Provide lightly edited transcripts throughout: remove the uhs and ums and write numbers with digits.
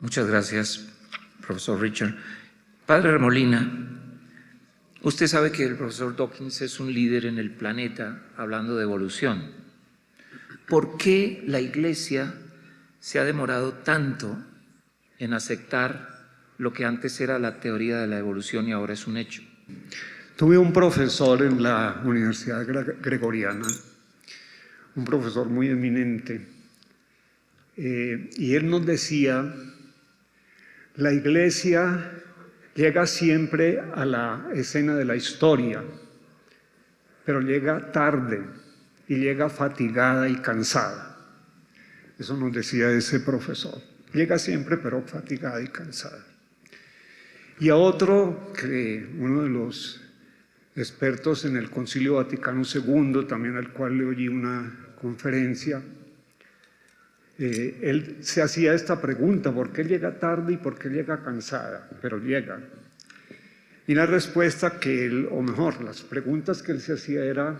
Muchas gracias, profesor Richard. Padre Remolina, usted sabe que el profesor Dawkins es un líder en el planeta hablando de evolución. ¿Por qué la Iglesia se ha demorado tanto en aceptar lo que antes era la teoría de la evolución y ahora es un hecho? Tuve un profesor en la Universidad Gregoriana, un profesor muy eminente, y él nos decía: la Iglesia llega siempre a la escena de la historia, pero llega tarde y llega fatigada y cansada. Eso nos decía ese profesor. Llega siempre, pero fatigada y cansada. Y a otro, que uno de los expertos en el Concilio Vaticano II, también al cual le oí una conferencia, él se hacía esta pregunta: ¿por qué llega tarde y por qué llega cansada? Pero llega. Y la respuesta que él, o mejor, las preguntas que él se hacía era: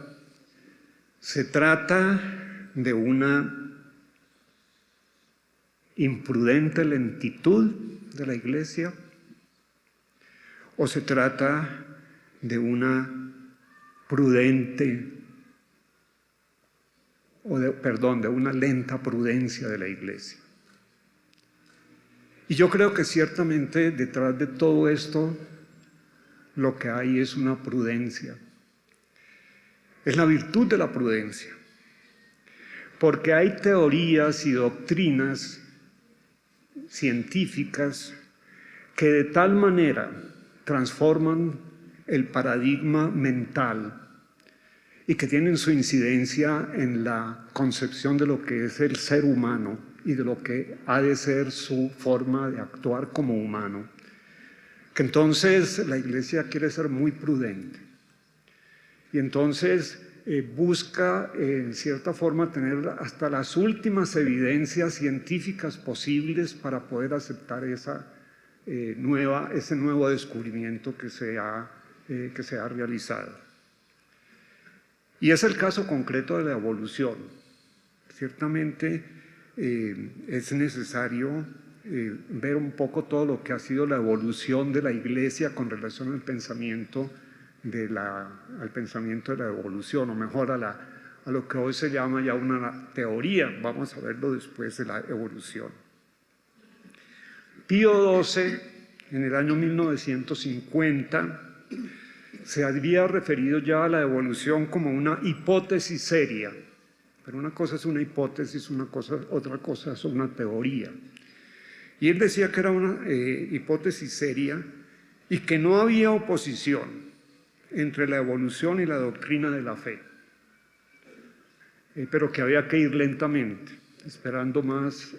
¿se trata de una imprudente lentitud de la Iglesia o se trata de una prudente de una lenta prudencia de la Iglesia? Y yo creo que ciertamente detrás de todo esto lo que hay es una prudencia. Es la virtud de la prudencia. Porque hay teorías y doctrinas científicas que de tal manera transforman el paradigma mental y que tienen su incidencia en la concepción de lo que es el ser humano y de lo que ha de ser su forma de actuar como humano, que entonces la Iglesia quiere ser muy prudente y entonces busca en cierta forma tener hasta las últimas evidencias científicas posibles para poder aceptar ese nuevo descubrimiento que se ha realizado. Y es el caso concreto de la evolución. Ciertamente es necesario ver un poco todo lo que ha sido la evolución de la Iglesia con relación al pensamiento de la evolución, o mejor a lo que hoy se llama ya una teoría. Vamos a verlo después de la evolución. Pío XII, en el año 1950, se había referido ya a la evolución como una hipótesis seria. Pero una cosa es una hipótesis, otra cosa es una teoría. Y él decía que era una hipótesis seria y que no había oposición entre la evolución y la doctrina de la fe, pero que había que ir lentamente, esperando más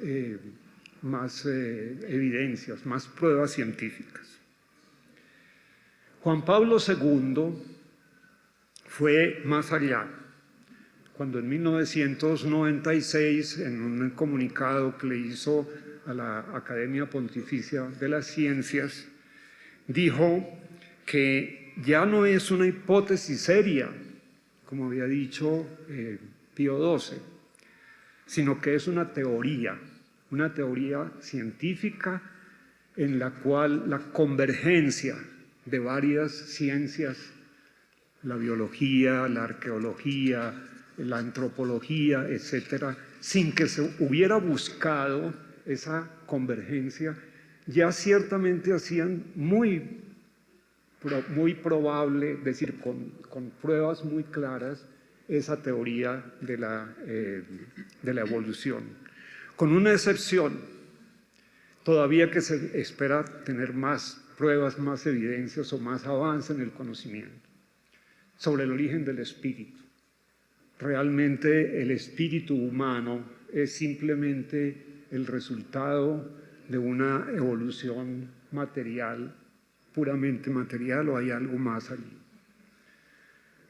evidencias, más pruebas científicas. Juan Pablo II fue más allá, cuando en 1996, en un comunicado que le hizo a la Academia Pontificia de las Ciencias, dijo que ya no es una hipótesis seria, como había dicho Pío XII, sino que es una teoría científica en la cual la convergencia de varias ciencias, la biología, la arqueología, la antropología, etcétera, sin que se hubiera buscado esa convergencia, ya ciertamente hacían muy probable, es decir, con pruebas muy claras, esa teoría de la evolución. Con una excepción, todavía que se espera tener más pruebas, más evidencias o más avance en el conocimiento sobre el origen del espíritu. Realmente el espíritu humano es simplemente el resultado de una evolución material, puramente material, o hay algo más allí.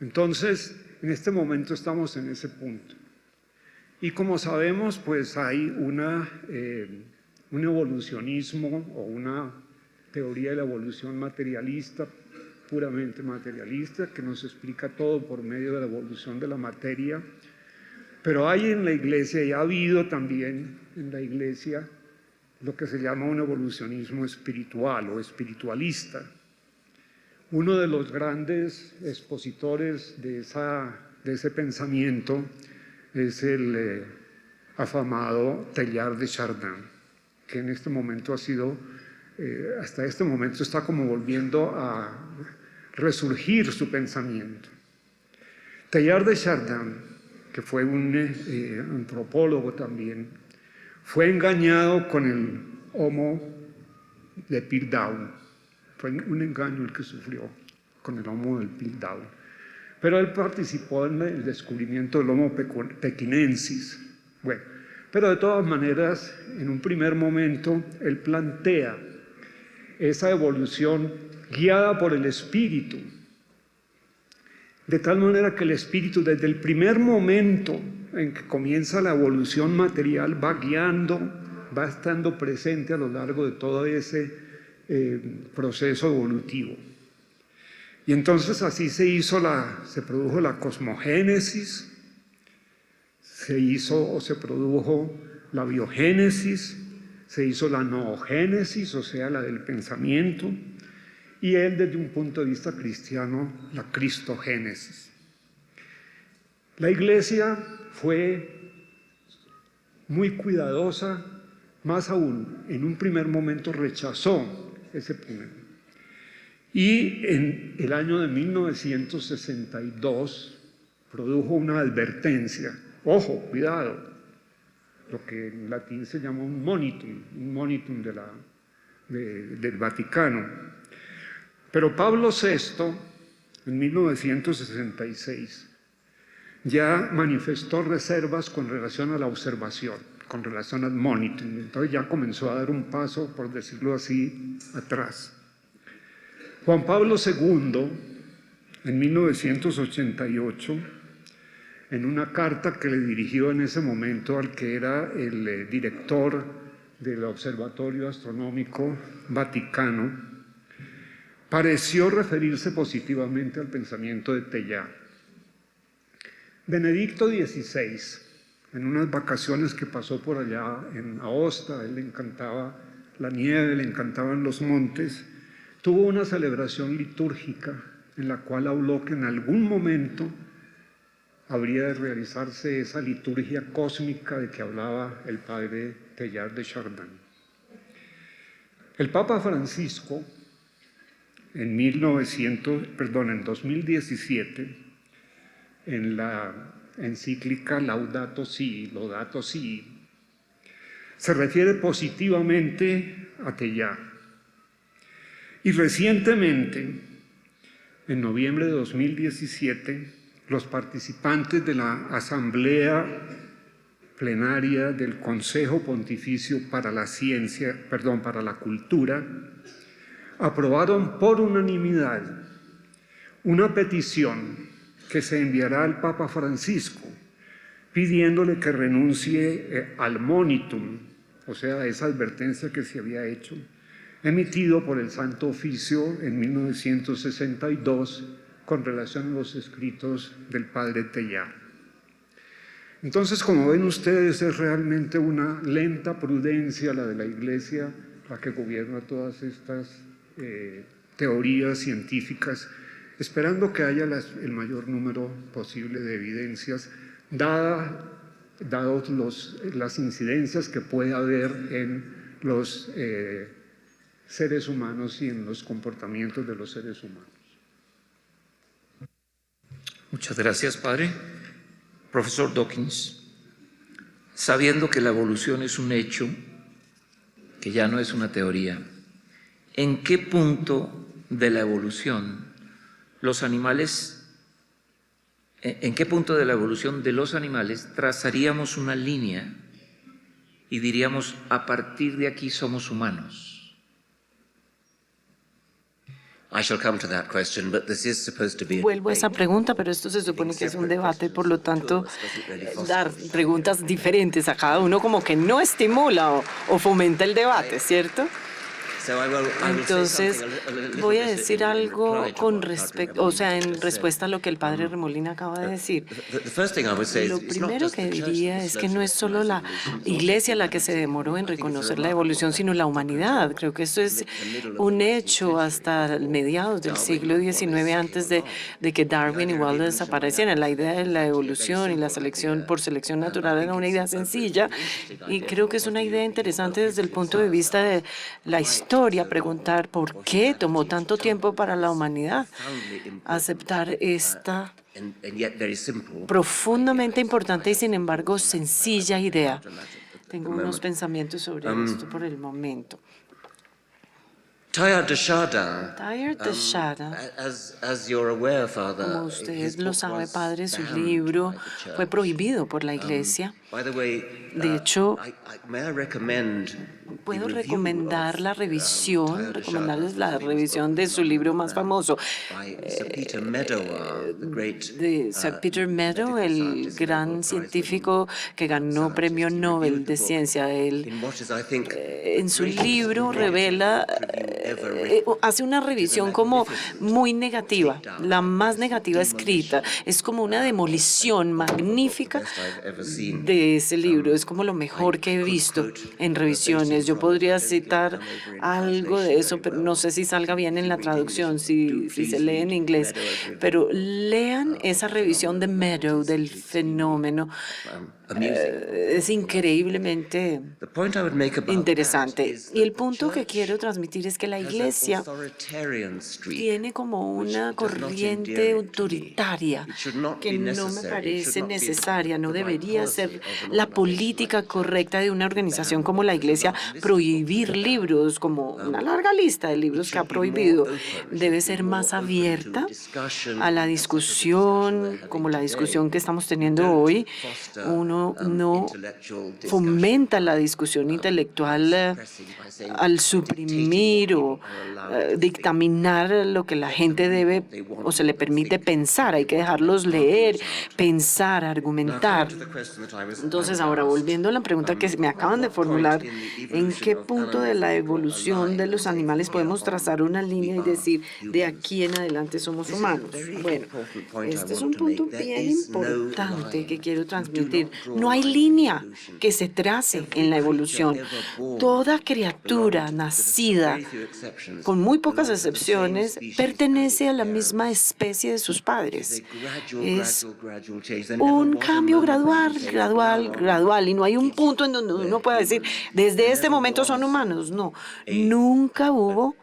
Entonces, en este momento estamos en ese punto. Y como sabemos, pues hay un evolucionismo o una teoría de la evolución materialista, puramente materialista, que nos explica todo por medio de la evolución de la materia. Pero hay en la Iglesia, y ha habido también en la Iglesia, lo que se llama un evolucionismo espiritual o espiritualista. Uno de los grandes expositores de ese pensamiento es el afamado Teilhard de Chardin, que en este momento ha sido, hasta este momento está como volviendo a resurgir su pensamiento. Teilhard de Chardin, que fue un antropólogo también, fue engañado con el Homo de Piltdown. Fue un engaño el que sufrió con el Homo del Piltdown. Pero él participó en el descubrimiento del Homo pekinensis. Bueno, pero de todas maneras, en un primer momento, él plantea esa evolución guiada por el espíritu, de tal manera que el espíritu, desde el primer momento en que comienza la evolución material, va guiando, va estando presente a lo largo de todo ese proceso evolutivo. Y entonces así se produjo la cosmogénesis, se produjo la biogénesis, se hizo la noogénesis, o sea, la del pensamiento, y él, desde un punto de vista cristiano, la cristogénesis. La Iglesia fue muy cuidadosa, más aún, en un primer momento rechazó ese primero. Y en el año de 1962 produjo una advertencia. Ojo, cuidado, lo que en latín se llama un monitum del Vaticano. Pero Pablo VI, en 1966, ya manifestó reservas con relación a la observación, con relación al monitum. Entonces ya comenzó a dar un paso, por decirlo así, atrás. Juan Pablo II, en 1988, en una carta que le dirigió en ese momento al que era el director del Observatorio Astronómico Vaticano, pareció referirse positivamente al pensamiento de Teilhard. Benedicto XVI, en unas vacaciones que pasó por allá en Aosta, a él le encantaba la nieve, le encantaban los montes, tuvo una celebración litúrgica en la cual habló que en algún momento habría de realizarse esa liturgia cósmica de que hablaba el padre Teilhard de Chardin. El Papa Francisco, en 2017, en la encíclica Laudato Si, se refiere positivamente a Teilhard. Y recientemente, en noviembre de 2017, los participantes de la Asamblea Plenaria del Consejo Pontificio para la Cultura, aprobaron por unanimidad una petición que se enviará al Papa Francisco, pidiéndole que renuncie al monitum, o sea, esa advertencia que se había hecho, emitido por el Santo Oficio en 1962 con relación a los escritos del padre Teilhard. Entonces, como ven ustedes, es realmente una lenta prudencia la de la Iglesia la que gobierna todas estas teorías científicas, esperando que haya el mayor número posible de evidencias, dadas las incidencias que puede haber en los seres humanos y en los comportamientos de los seres humanos. Muchas gracias, padre. Profesor Dawkins, sabiendo que la evolución es un hecho, que ya no es una teoría, ¿en qué punto de la evolución en qué punto de la evolución de los animales trazaríamos una línea y diríamos, a partir de aquí somos humanos? Vuelvo a esa pregunta, pero esto se supone que es un debate, por lo tanto, dar preguntas diferentes a cada uno como que no estimula o fomenta el debate, ¿cierto? Entonces, voy a decir algo con respecto, o sea, en respuesta a lo que el padre Remolina acaba de decir. Lo primero que diría es que no es solo la Iglesia la que se demoró en reconocer la evolución, sino la humanidad. Creo que esto es un hecho hasta mediados del siglo XIX, antes de que Darwin y Wallace aparecieran. La idea de la evolución y la selección por selección natural era una idea sencilla, y creo que es una idea interesante desde el punto de vista de la historia, preguntar por qué tomó tanto tiempo para la humanidad aceptar esta profundamente importante y sin embargo sencilla idea. Tengo unos pensamientos sobre esto por el momento. Teilhard de Chardin, como usted lo sabe, padre, su libro fue prohibido por la Iglesia. De hecho, puedo recomendar la revisión, recomendarles la revisión de su libro más famoso, de Sir Peter Meadow, el gran científico que ganó Premio Nobel de Ciencia. Él, en su libro, revela, hace una revisión como muy negativa, la más negativa escrita. Es como una demolición magnífica de ese libro. Es como lo mejor que he visto en revisiones. Yo podría citar algo de eso, pero no sé si salga bien en la traducción, si se lee en inglés. Pero lean esa revisión de Meadow del fenómeno. Es increíblemente interesante. Y el punto que quiero transmitir es que la Iglesia tiene como una corriente autoritaria que no me parece necesaria, no debería ser la política correcta de una organización como la Iglesia prohibir libros, como una larga lista de libros que ha prohibido. Debe ser más abierta a la discusión, como la discusión que estamos teniendo hoy. Uno no fomenta la discusión intelectual al suprimir o dictaminar lo que la gente debe o se le permite pensar. Hay que dejarlos leer, pensar, argumentar. Entonces, ahora volviendo a la pregunta que me acaban de formular, ¿en qué punto de la evolución de los animales podemos trazar una línea y decir de aquí en adelante somos humanos? Bueno, este es un punto bien importante que quiero transmitir. No hay línea que se trace en la evolución. Toda criatura nacida, con muy pocas excepciones, pertenece a la misma especie de sus padres. Es un cambio gradual, y no hay un punto en donde uno pueda decir, desde este momento son humanos. No, nunca hubo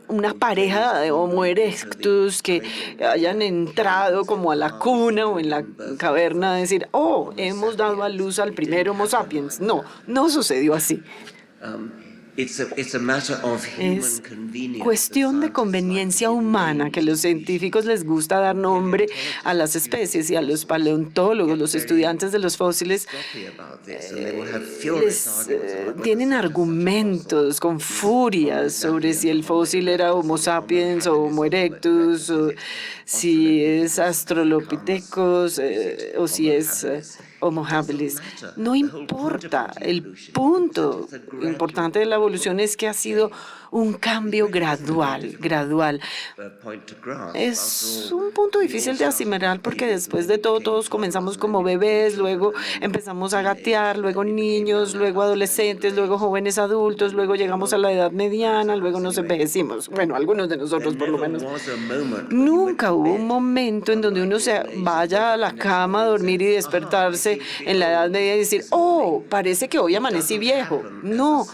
una pareja de Homo erectus que hayan entrado como a la cuna o en la caverna a decir, oh, hemos dado a luz al primer Homo sapiens. No, no sucedió así. Es cuestión de conveniencia humana que los científicos les gusta dar nombre a las especies, y a los paleontólogos, los estudiantes de los fósiles, tienen argumentos con furia sobre si el fósil era Homo sapiens o Homo erectus, o si es Australopithecus o si es Homo habilis. No importa. El punto importante de la evolución es que ha sido un cambio gradual. Es un punto difícil de asimilar porque después de todo todos comenzamos como bebés, luego empezamos a gatear, luego niños, luego adolescentes, luego jóvenes adultos, luego llegamos a la edad mediana, luego nos envejecimos. Bueno, algunos de nosotros por lo menos. Nunca hubo un momento en donde uno se vaya a la cama a dormir y despertarse en la edad media y decir, oh, parece que hoy amanecí viejo. No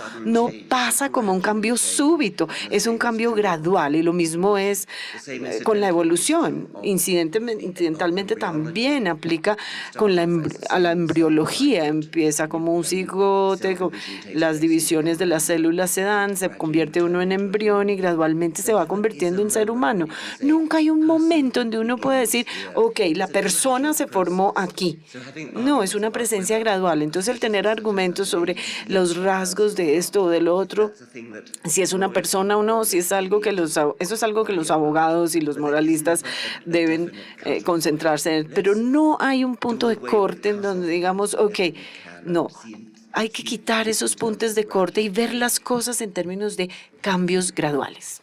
pasa como un cambio súbito, es un cambio gradual, y lo mismo es con la evolución. Incidentalmente también aplica a la embriología. Empieza como un cigote, las divisiones de las células se dan, se convierte uno en embrión y gradualmente se va convirtiendo en ser humano. Nunca hay un momento donde uno puede decir, ok, la persona se formó aquí. No, es una presencia gradual. Entonces, el tener argumentos sobre los rasgos de esto o del otro, si es una persona o no, si es algo que eso es algo que los abogados y los moralistas deben concentrarse en. Pero no hay un punto de corte en donde digamos, ok, no, hay que quitar esos puntos de corte y ver las cosas en términos de cambios graduales.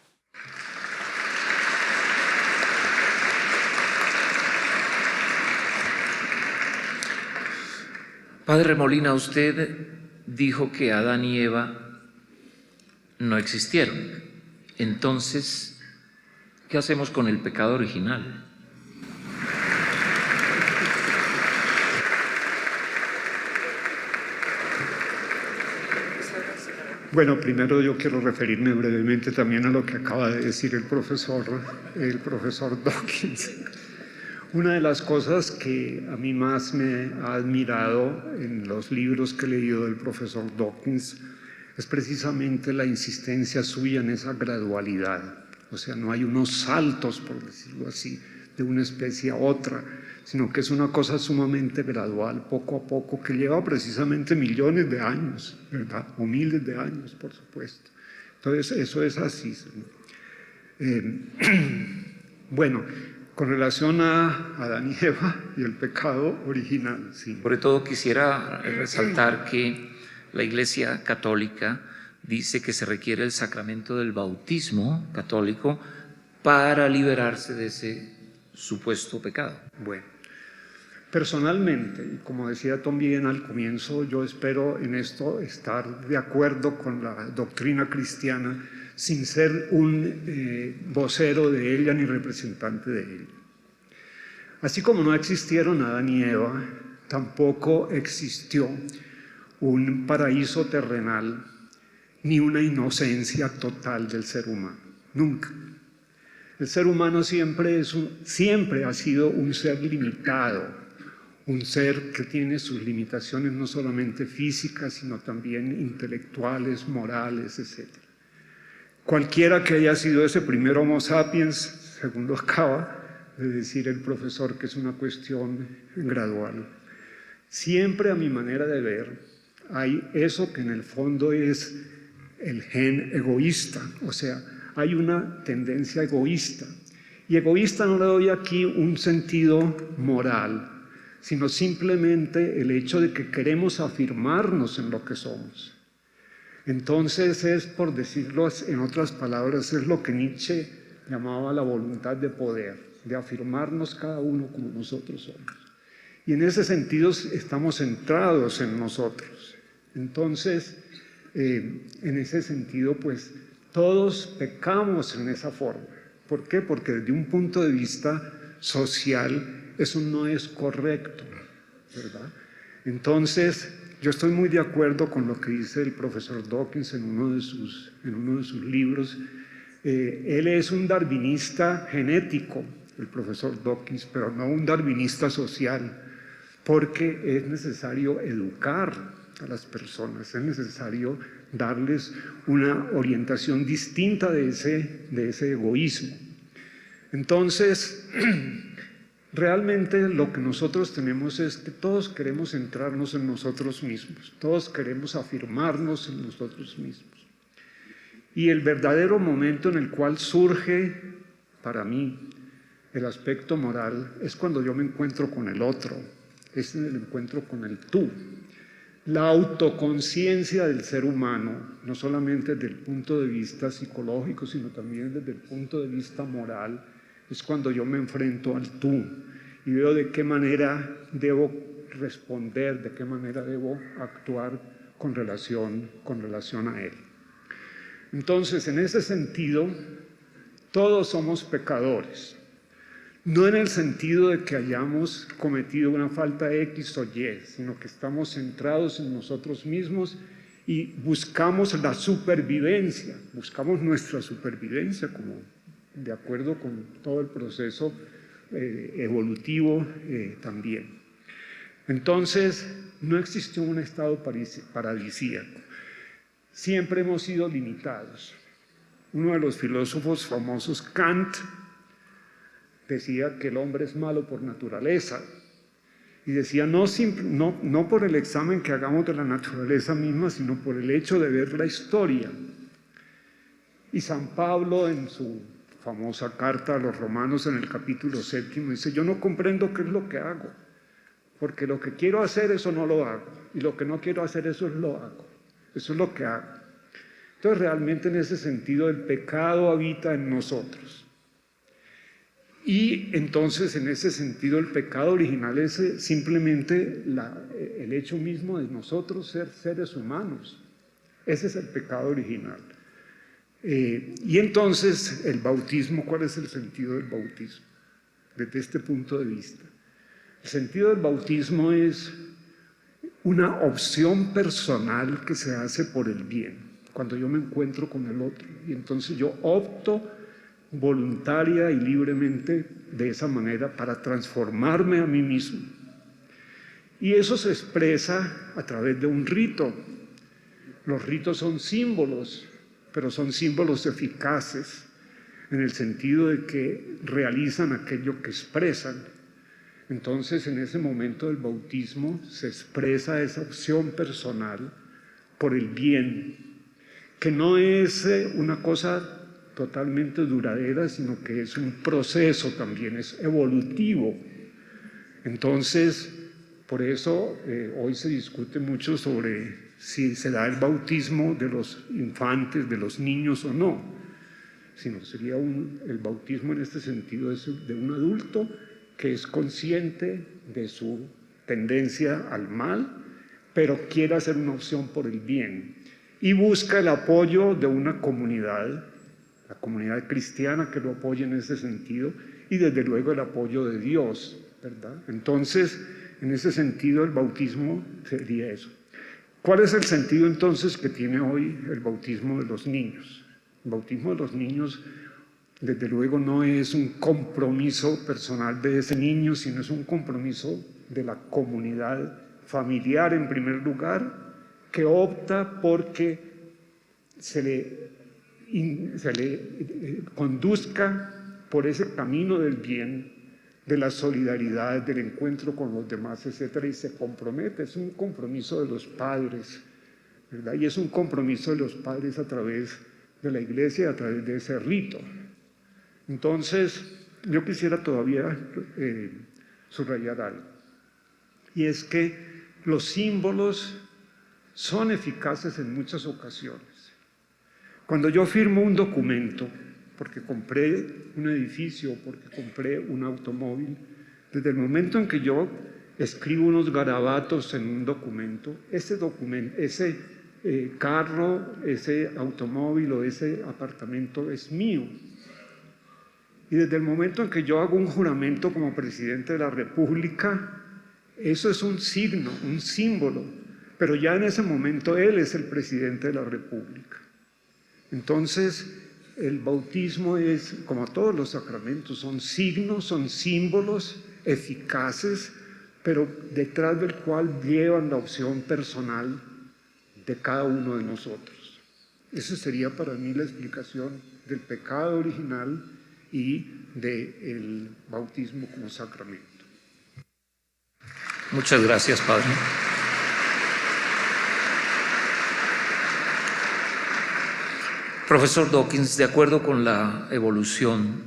Padre Molina, usted dijo que Adán y Eva no existieron. Entonces, ¿qué hacemos con el pecado original? Bueno, primero yo quiero referirme brevemente también a lo que acaba de decir el profesor Dawkins. Una de las cosas que a mí más me ha admirado en los libros que he leído del profesor Dawkins es precisamente la insistencia suya en esa gradualidad. O sea, no hay unos saltos, por decirlo así, de una especie a otra, sino que es una cosa sumamente gradual, poco a poco, que lleva precisamente millones de años, ¿verdad? O miles de años, por supuesto. Entonces, eso es así. Bueno, con relación a Adán y Eva y el pecado original, sí. Sobre todo quisiera resaltar que la Iglesia Católica dice que se requiere el sacramento del bautismo católico para liberarse de ese supuesto pecado. Bueno, personalmente, y como decía también al comienzo, yo espero en esto estar de acuerdo con la doctrina cristiana sin ser un vocero de ella ni representante de ella. Así como no existieron Adán y Eva, tampoco existió un paraíso terrenal ni una inocencia total del ser humano. Nunca. El ser humano siempre ha sido un ser limitado, un ser que tiene sus limitaciones no solamente físicas, sino también intelectuales, morales, etc. Cualquiera que haya sido ese primer Homo sapiens, según lo acaba de decir el profesor, que es una cuestión gradual, siempre, a mi manera de ver, hay eso que en el fondo es el gen egoísta, o sea, hay una tendencia egoísta. Y egoísta no le doy aquí un sentido moral, sino simplemente el hecho de que queremos afirmarnos en lo que somos. Entonces es, por decirlo en otras palabras, es lo que Nietzsche llamaba la voluntad de poder, de afirmarnos cada uno como nosotros somos. Y en ese sentido estamos centrados en nosotros. Entonces, en ese sentido, pues, todos pecamos en esa forma. ¿Por qué? Porque desde un punto de vista social eso no es correcto, ¿verdad? Entonces, yo estoy muy de acuerdo con lo que dice el profesor Dawkins en uno de sus libros. Él es un darwinista genético, el profesor Dawkins, pero no un darwinista social, porque es necesario educar a las personas, es necesario darles una orientación distinta de ese egoísmo. Entonces, realmente lo que nosotros tenemos es que todos queremos centrarnos en nosotros mismos, todos queremos afirmarnos en nosotros mismos. Y el verdadero momento en el cual surge, para mí, el aspecto moral es cuando yo me encuentro con el otro, es el encuentro con el tú. La autoconciencia del ser humano, no solamente desde el punto de vista psicológico, sino también desde el punto de vista moral, es cuando yo me enfrento al tú y veo de qué manera debo responder, de qué manera debo actuar con relación a él. Entonces, en ese sentido, todos somos pecadores. No en el sentido de que hayamos cometido una falta X o Y, sino que estamos centrados en nosotros mismos y buscamos la supervivencia, buscamos nuestra supervivencia como de acuerdo con todo el proceso evolutivo también. Entonces, no existió un estado paradisíaco. Siempre hemos sido limitados. Uno de los filósofos famosos, Kant, decía que el hombre es malo por naturaleza y decía no por el examen que hagamos de la naturaleza misma, sino por el hecho de ver la historia. Y San Pablo, en su famosa carta a los romanos en el capítulo 7, dice: yo no comprendo qué es lo que hago, porque lo que quiero hacer, eso no lo hago, y lo que no quiero hacer, eso lo hago, eso es lo que hago. Entonces, realmente en ese sentido, el pecado habita en nosotros. Y entonces, en ese sentido, el pecado original es simplemente el hecho mismo de nosotros ser seres humanos. Ese es el pecado original. Y entonces, el bautismo, ¿cuál es el sentido del bautismo? Desde este punto de vista. El sentido del bautismo es una opción personal que se hace por el bien, cuando yo me encuentro con el otro. Y entonces yo opto voluntaria y libremente de esa manera para transformarme a mí mismo. Y eso se expresa a través de un rito. Los ritos son símbolos, pero son símbolos eficaces en el sentido de que realizan aquello que expresan. Entonces, en ese momento del bautismo se expresa esa opción personal por el bien, que no es una cosa totalmente duradera, sino que es un proceso también, es evolutivo. Entonces, por eso hoy se discute mucho sobre si se da el bautismo de los infantes, de los niños o no, sino sería el bautismo en este sentido es de un adulto que es consciente de su tendencia al mal, pero quiere hacer una opción por el bien y busca el apoyo de una comunidad, la comunidad cristiana que lo apoye en ese sentido y desde luego el apoyo de Dios, ¿verdad? Entonces, en ese sentido el bautismo sería eso. ¿Cuál es el sentido entonces que tiene hoy el bautismo de los niños? El bautismo de los niños, desde luego, no es un compromiso personal de ese niño, sino es un compromiso de la comunidad familiar en primer lugar, que opta porque se le conduzca por ese camino del bien, de la solidaridad, del encuentro con los demás, etcétera, y se compromete. Es un compromiso de los padres, ¿verdad? Y es un compromiso de los padres a través de la iglesia, a través de ese rito. Entonces, yo quisiera todavía subrayar algo, y es que los símbolos son eficaces en muchas ocasiones. Cuando yo firmo un documento, porque compré un edificio, porque compré un automóvil, desde el momento en que yo escribo unos garabatos en un documento, ese carro, ese automóvil o ese apartamento es mío. Y desde el momento en que yo hago un juramento como presidente de la República, eso es un signo, un símbolo, pero ya en ese momento él es el presidente de la República. Entonces, el bautismo es, como todos los sacramentos, son signos, son símbolos eficaces, pero detrás del cual llevan la opción personal de cada uno de nosotros. Esa sería para mí la explicación del pecado original y del bautismo como sacramento. Muchas gracias, Padre. Profesor Dawkins, de acuerdo con la evolución,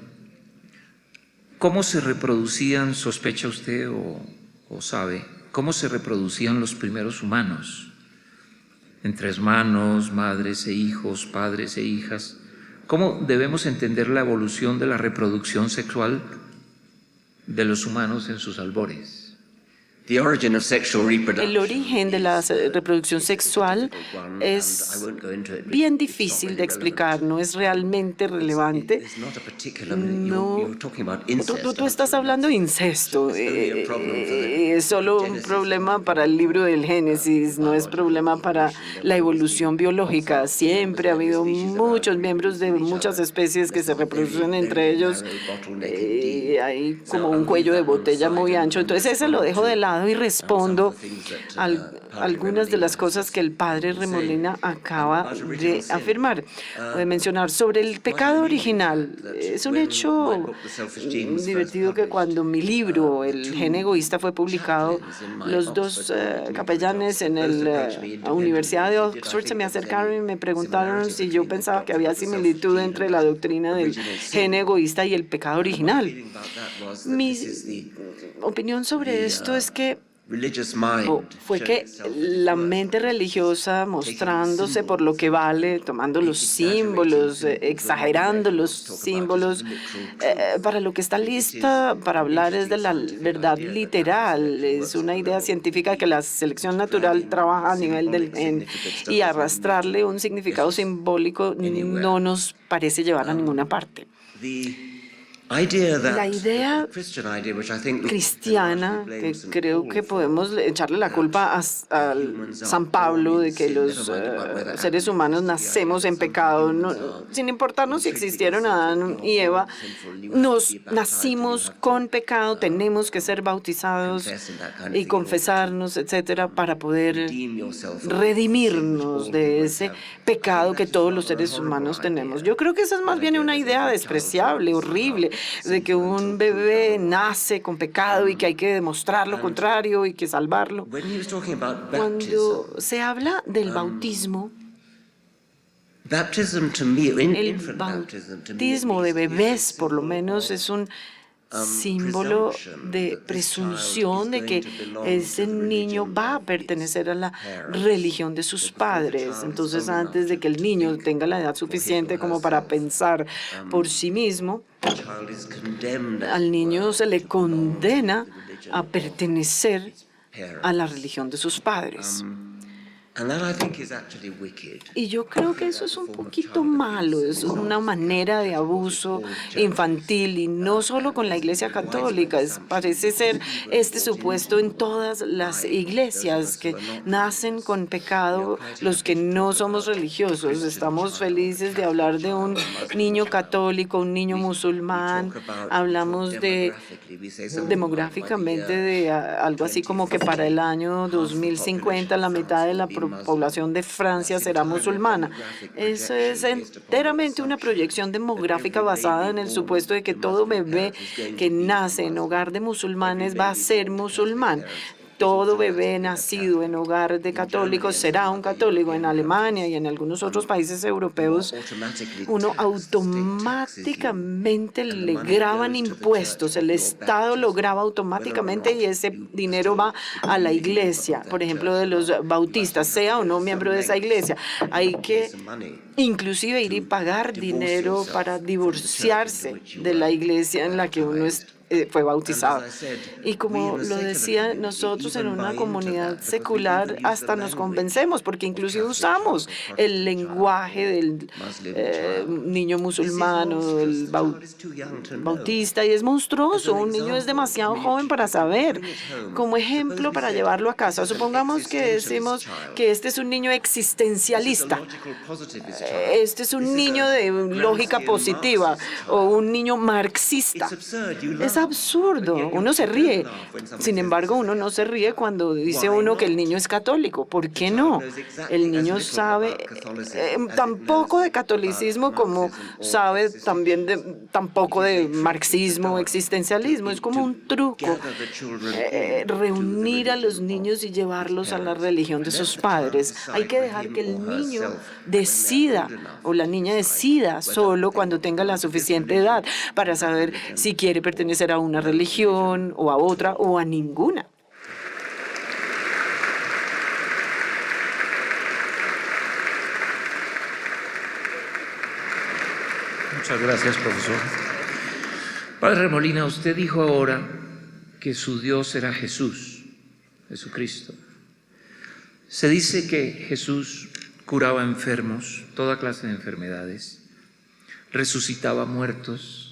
¿cómo se reproducían, sospecha usted o sabe, cómo se reproducían los primeros humanos? Entre hermanos, madres e hijos, padres e hijas. ¿Cómo debemos entender la evolución de la reproducción sexual de los humanos en sus albores? The origin of sexual reproduction. El origen de la reproducción sexual es bien difícil de explicar, no es realmente relevante. No, tú estás hablando de incesto. Es solo un problema para el libro del Génesis, no es problema para la evolución biológica. Siempre ha habido muchos miembros de muchas especies que se reproducen entre ellos. Hay como un cuello de botella muy ancho. Entonces, ese lo dejo de lado y respondo a algunas de las cosas que el padre Remolina acaba de afirmar, de mencionar sobre el pecado original. Es un hecho divertido que cuando mi libro, El gen egoísta, fue publicado, los dos capellanes en la Universidad de Oxford se me acercaron y me preguntaron si yo pensaba que había similitud entre la doctrina del gen egoísta y el pecado original. Mi opinión sobre esto es que religious mind fue showing que itself la its worth, mente religiosa mostrándose por lo que vale, tomando los exaggerating símbolos, symbols when exagerando what los they want to talk about is símbolos, the literal truth. para lo que está It is lista para hablar es de la scientific verdad idea that literal. selection Es works una at the idea level científica que la selección natural trabaja a nivel del gen y arrastrarle un significado simbólico no nos parece llevar a ninguna parte. La idea cristiana, que creo que podemos echarle la culpa a San Pablo de que los seres humanos nacemos en pecado, sin importarnos si existieron Adán y Eva, nos nacimos con pecado, tenemos que ser bautizados y confesarnos, etcétera, para poder redimirnos de ese pecado que todos los seres humanos tenemos. Yo creo que esa es más bien una idea despreciable, horrible, de que un bebé nace con pecado y que hay que demostrar lo contrario y que salvarlo. Cuando se habla del bautismo, el bautismo de bebés, por lo menos, es un símbolo de presunción de que ese niño va a pertenecer a la religión de sus padres. Entonces, antes de que el niño tenga la edad suficiente como para pensar por sí mismo, al niño se le condena a pertenecer a la religión de sus padres. Y yo creo que eso es un poquito malo, es una manera de abuso infantil y no solo con la Iglesia Católica, parece ser este supuesto en todas las iglesias que nacen con pecado, los que no somos religiosos. Estamos felices de hablar de un niño católico, un niño musulmán, hablamos demográficamente de algo así como que para el año 2050 la mitad de la población de Francia será musulmana. Eso es enteramente una proyección demográfica basada en el supuesto de que todo bebé que nace en hogar de musulmanes va a ser musulmán. Todo bebé nacido en hogar de católicos será un católico. En Alemania y en algunos otros países europeos, uno automáticamente le graban impuestos. El Estado lo graba automáticamente y ese dinero va a la iglesia. Por ejemplo, de los bautistas, sea o no miembro de esa iglesia. Hay que inclusive ir y pagar dinero para divorciarse de la iglesia en la que uno fue bautizado. Y como lo decía, nosotros en una comunidad secular hasta nos convencemos, porque inclusive usamos el lenguaje del niño musulmán o del bautista, y es monstruoso. Un niño es demasiado joven para saber. Como ejemplo, para llevarlo a casa, supongamos que decimos que este es un niño existencialista, este es un niño de lógica positiva o un niño marxista. Es absurdo, uno se ríe. Sin embargo, uno no se ríe cuando dice uno que el niño es católico. ¿Por qué no? El niño sabe tan poco de catolicismo como sabe también tan poco de marxismo o existencialismo. Es como un truco reunir a los niños y llevarlos a la religión de sus padres. Hay que dejar que el niño decida o la niña decida solo cuando tenga la suficiente edad para saber si quiere pertenecer a una religión o a otra o a ninguna. Muchas gracias, profesor. Padre Molina, usted dijo ahora que su Dios era Jesús, Jesucristo. Se dice que Jesús curaba enfermos, toda clase de enfermedades, resucitaba muertos,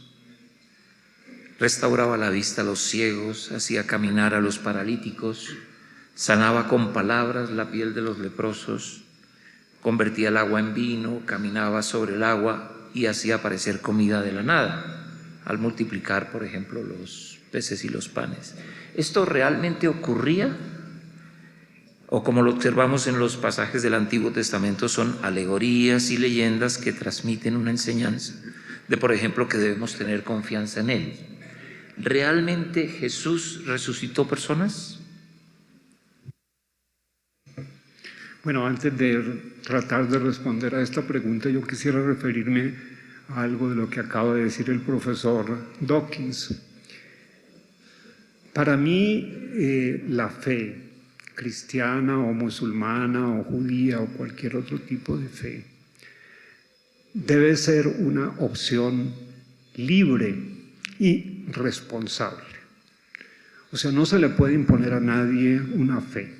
restauraba la vista a los ciegos, hacía caminar a los paralíticos, sanaba con palabras la piel de los leprosos, convertía el agua en vino, caminaba sobre el agua y hacía aparecer comida de la nada, al multiplicar, por ejemplo, los peces y los panes. ¿Esto realmente ocurría? O como lo observamos en los pasajes del Antiguo Testamento, son alegorías y leyendas que transmiten una enseñanza de, por ejemplo, que debemos tener confianza en Él. ¿Realmente Jesús resucitó personas? Bueno, antes de tratar de responder a esta pregunta, yo quisiera referirme a algo de lo que acaba de decir el profesor Dawkins. Para mí, la fe cristiana o musulmana o judía o cualquier otro tipo de fe debe ser una opción libre y responsable. O sea, no se le puede imponer a nadie una fe.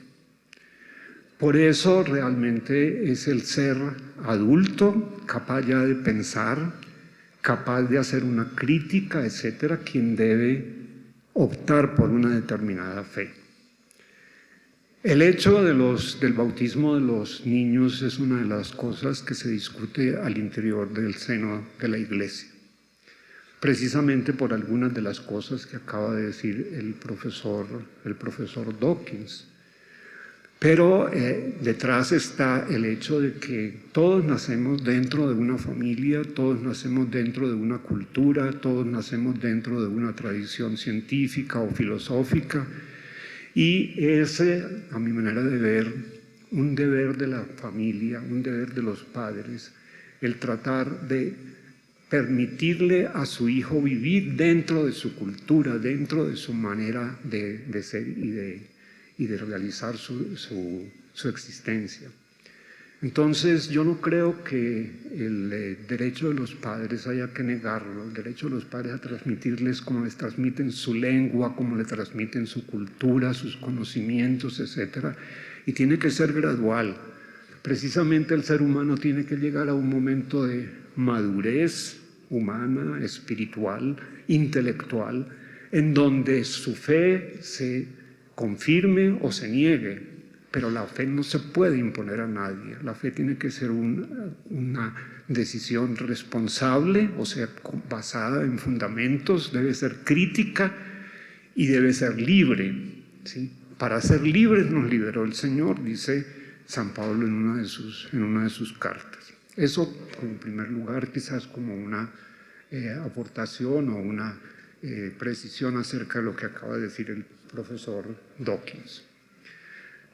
Por eso realmente es el ser adulto, capaz ya de pensar, capaz de hacer una crítica, etcétera, quien debe optar por una determinada fe. El hecho del bautismo de los niños es una de las cosas que se discute al interior del seno de la Iglesia, precisamente por algunas de las cosas que acaba de decir el profesor Dawkins. Pero detrás está el hecho de que todos nacemos dentro de una familia, todos nacemos dentro de una cultura, todos nacemos dentro de una tradición científica o filosófica, y ese, a mi manera de ver, un deber de la familia, un deber de los padres, el tratar de permitirle a su hijo vivir dentro de su cultura, dentro de su manera de ser y de realizar su existencia. Entonces, yo no creo que el derecho de los padres haya que negarlo, el derecho de los padres a transmitirles como les transmiten su lengua, como les transmiten su cultura, sus conocimientos, etc. Y tiene que ser gradual. Precisamente el ser humano tiene que llegar a un momento de madurez humana, espiritual, intelectual, en donde su fe se confirme o se niegue. Pero la fe no se puede imponer a nadie. La fe tiene que ser una decisión responsable, o sea, basada en fundamentos, debe ser crítica y debe ser libre, ¿sí? Para ser libres nos liberó el Señor, dice San Pablo en una de sus cartas. Eso, en primer lugar, quizás como una aportación o una precisión acerca de lo que acaba de decir el profesor Dawkins.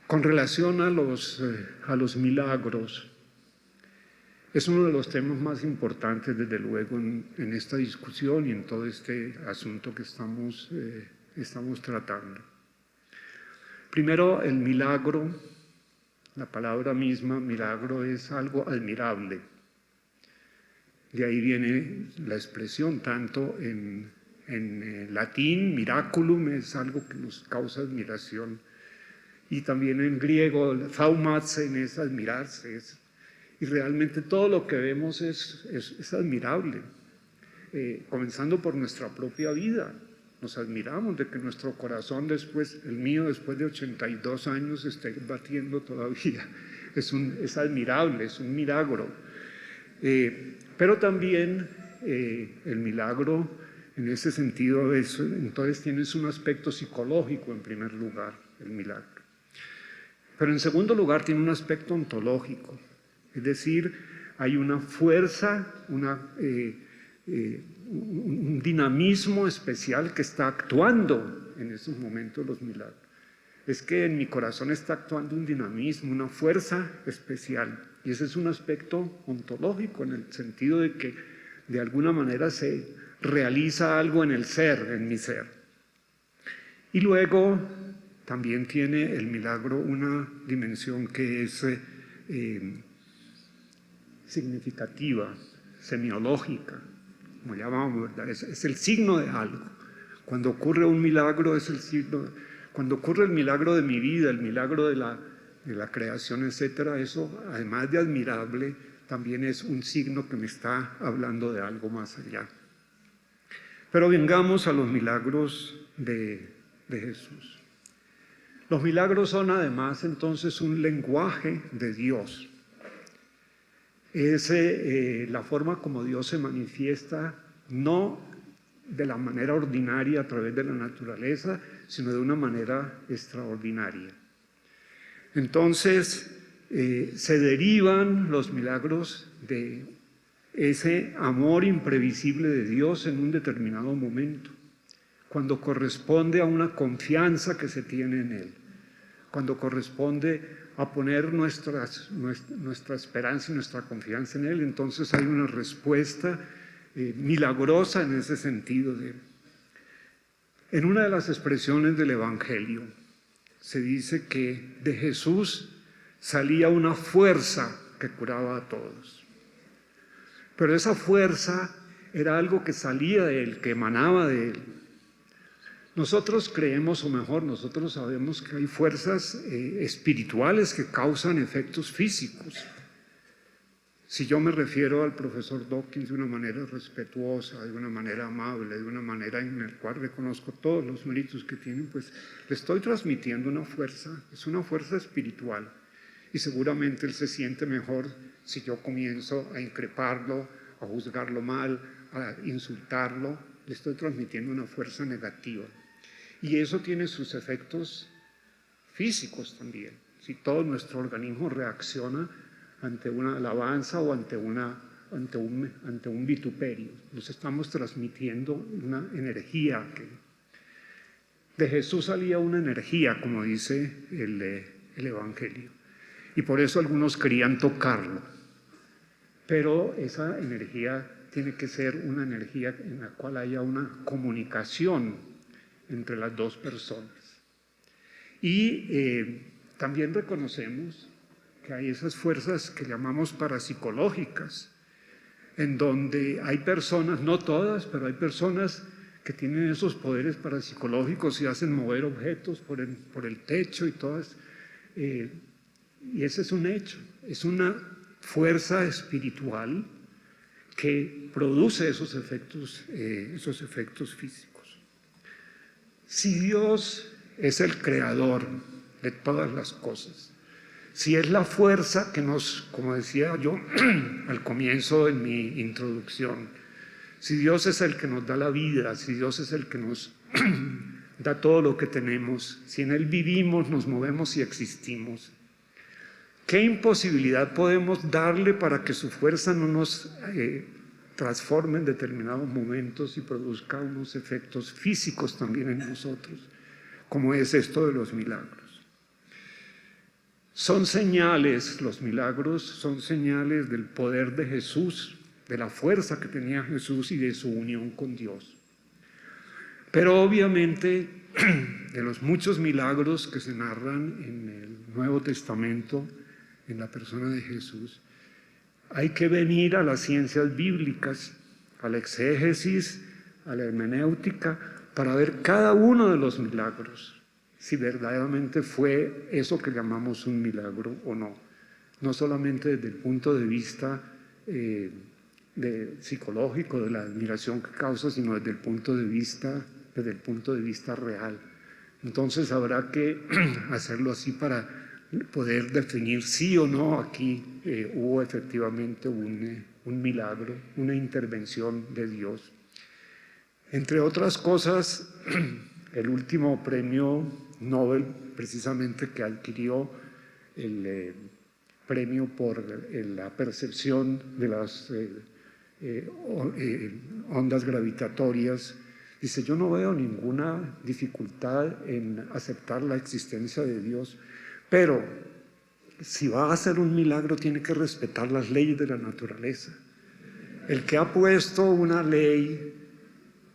Con relación a los milagros, es uno de los temas más importantes, desde luego, en esta discusión y en todo este asunto que estamos tratando. Primero, el milagro, la palabra misma, milagro, es algo admirable. De ahí viene la expresión, tanto en latín, miraculum, es algo que nos causa admiración. Y también en griego, thaumatzen es admirarse. Y realmente todo lo que vemos es admirable. Comenzando por nuestra propia vida. Nos admiramos de que nuestro corazón el mío después de 82 años, esté batiendo todavía. Es admirable, es un milagro. Pero también el milagro, en ese sentido, entonces tienes un aspecto psicológico en primer lugar, el milagro. Pero en segundo lugar tiene un aspecto ontológico, es decir, hay una fuerza, un dinamismo especial que está actuando en esos momentos los milagros. Es que en mi corazón está actuando un dinamismo, una fuerza especial, y ese es un aspecto ontológico en el sentido de que de alguna manera se realiza algo en el ser, en mi ser. Y luego también tiene el milagro una dimensión que es significativa, semiológica, como llamamos, ¿verdad? Es el signo de algo. Cuando ocurre un milagro es el signo. Cuando ocurre el milagro de mi vida, el milagro de la creación, etcétera, eso, además de admirable, también es un signo que me está hablando de algo más allá. Pero vengamos a los milagros de Jesús. Los milagros son además entonces un lenguaje de Dios. Es la forma como Dios se manifiesta, no de la manera ordinaria a través de la naturaleza, sino de una manera extraordinaria. Entonces, se derivan los milagros de ese amor imprevisible de Dios en un determinado momento, cuando corresponde a una confianza que se tiene en Él, cuando corresponde a poner nuestra esperanza y nuestra confianza en Él, entonces hay una respuesta milagrosa en ese sentido. En una de las expresiones del Evangelio se dice que de Jesús salía una fuerza que curaba a todos. Pero esa fuerza era algo que salía de Él, que emanaba de Él. Nosotros creemos, o mejor, nosotros sabemos que hay fuerzas espirituales que causan efectos físicos. Si yo me refiero al profesor Dawkins de una manera respetuosa, de una manera amable, de una manera en la cual reconozco todos los méritos que tienen, pues le estoy transmitiendo una fuerza, es una fuerza espiritual. Y seguramente él se siente mejor si yo comienzo a increparlo, a juzgarlo mal, a insultarlo. Le estoy transmitiendo una fuerza negativa. Y eso tiene sus efectos físicos también. Si todo nuestro organismo reacciona ante una alabanza o ante un vituperio, nos estamos transmitiendo una energía. De Jesús salía una energía, como dice el Evangelio. Y por eso algunos querían tocarlo. Pero esa energía tiene que ser una energía en la cual haya una comunicación entre las dos personas. Y también reconocemos que hay esas fuerzas que llamamos parapsicológicas, en donde hay personas, no todas, pero hay personas que tienen esos poderes parapsicológicos y hacen mover objetos por el techo y todas. Y ese es un hecho, es una fuerza espiritual que produce esos efectos físicos. Si Dios es el creador de todas las cosas, si es la fuerza que nos, como decía yo al comienzo de mi introducción, si Dios es el que nos da la vida, si Dios es el que nos da todo lo que tenemos, si en Él vivimos, nos movemos y existimos, ¿qué imposibilidad podemos darle para que su fuerza no nos transforme en determinados momentos y produzca unos efectos físicos también en nosotros, como es esto de los milagros? Son señales, los milagros son señales del poder de Jesús, de la fuerza que tenía Jesús y de su unión con Dios. Pero obviamente, de los muchos milagros que se narran en el Nuevo Testamento, en la persona de Jesús, hay que venir a las ciencias bíblicas, a la exégesis, a la hermenéutica, para ver cada uno de los milagros, si verdaderamente fue eso que llamamos un milagro o no. No solamente desde el punto de vista psicológico, de la admiración que causa, sino desde el punto de vista real. Entonces habrá que hacerlo así para poder definir sí o no aquí hubo efectivamente un milagro, una intervención de Dios. Entre otras cosas, el último premio Nobel, precisamente que adquirió el premio por la percepción de las ondas gravitatorias, dice: yo no veo ninguna dificultad en aceptar la existencia de Dios, pero si va a hacer un milagro tiene que respetar las leyes de la naturaleza. El que ha puesto una ley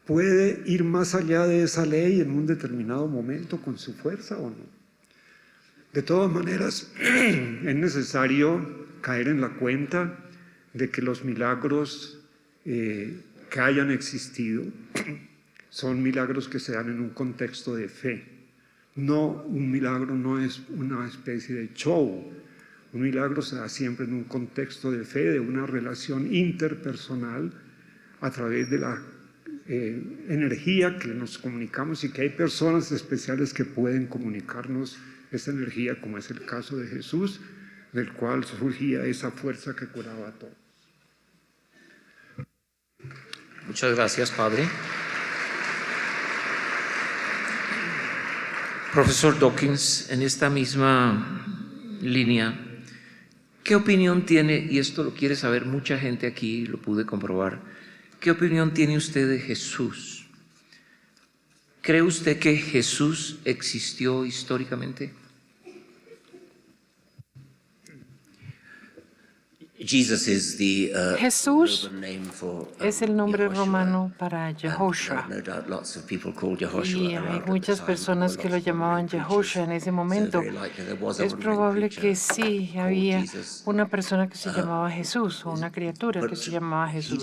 puede ir más allá de esa ley en un determinado momento con su fuerza o no. De todas maneras, es necesario caer en la cuenta de que los milagros que hayan existido son milagros que se dan en un contexto de fe. No, un milagro no es una especie de show. Un milagro se da siempre en un contexto de fe, de una relación interpersonal a través de la energía que nos comunicamos, y que hay personas especiales que pueden comunicarnos esa energía, como es el caso de Jesús, del cual surgía esa fuerza que curaba a todos. Muchas gracias, Padre. Profesor Dawkins, en esta misma línea, ¿qué opinión tiene, y esto lo quiere saber mucha gente aquí, lo pude comprobar, qué opinión tiene usted de Jesús? ¿Cree usted que Jesús existió históricamente? Jesús es el nombre romano para Yehoshua. Y hay muchas personas que lo llamaban Yehoshua en ese momento. Es probable que sí había una persona que se llamaba Jesús o una criatura que se llamaba Jesús.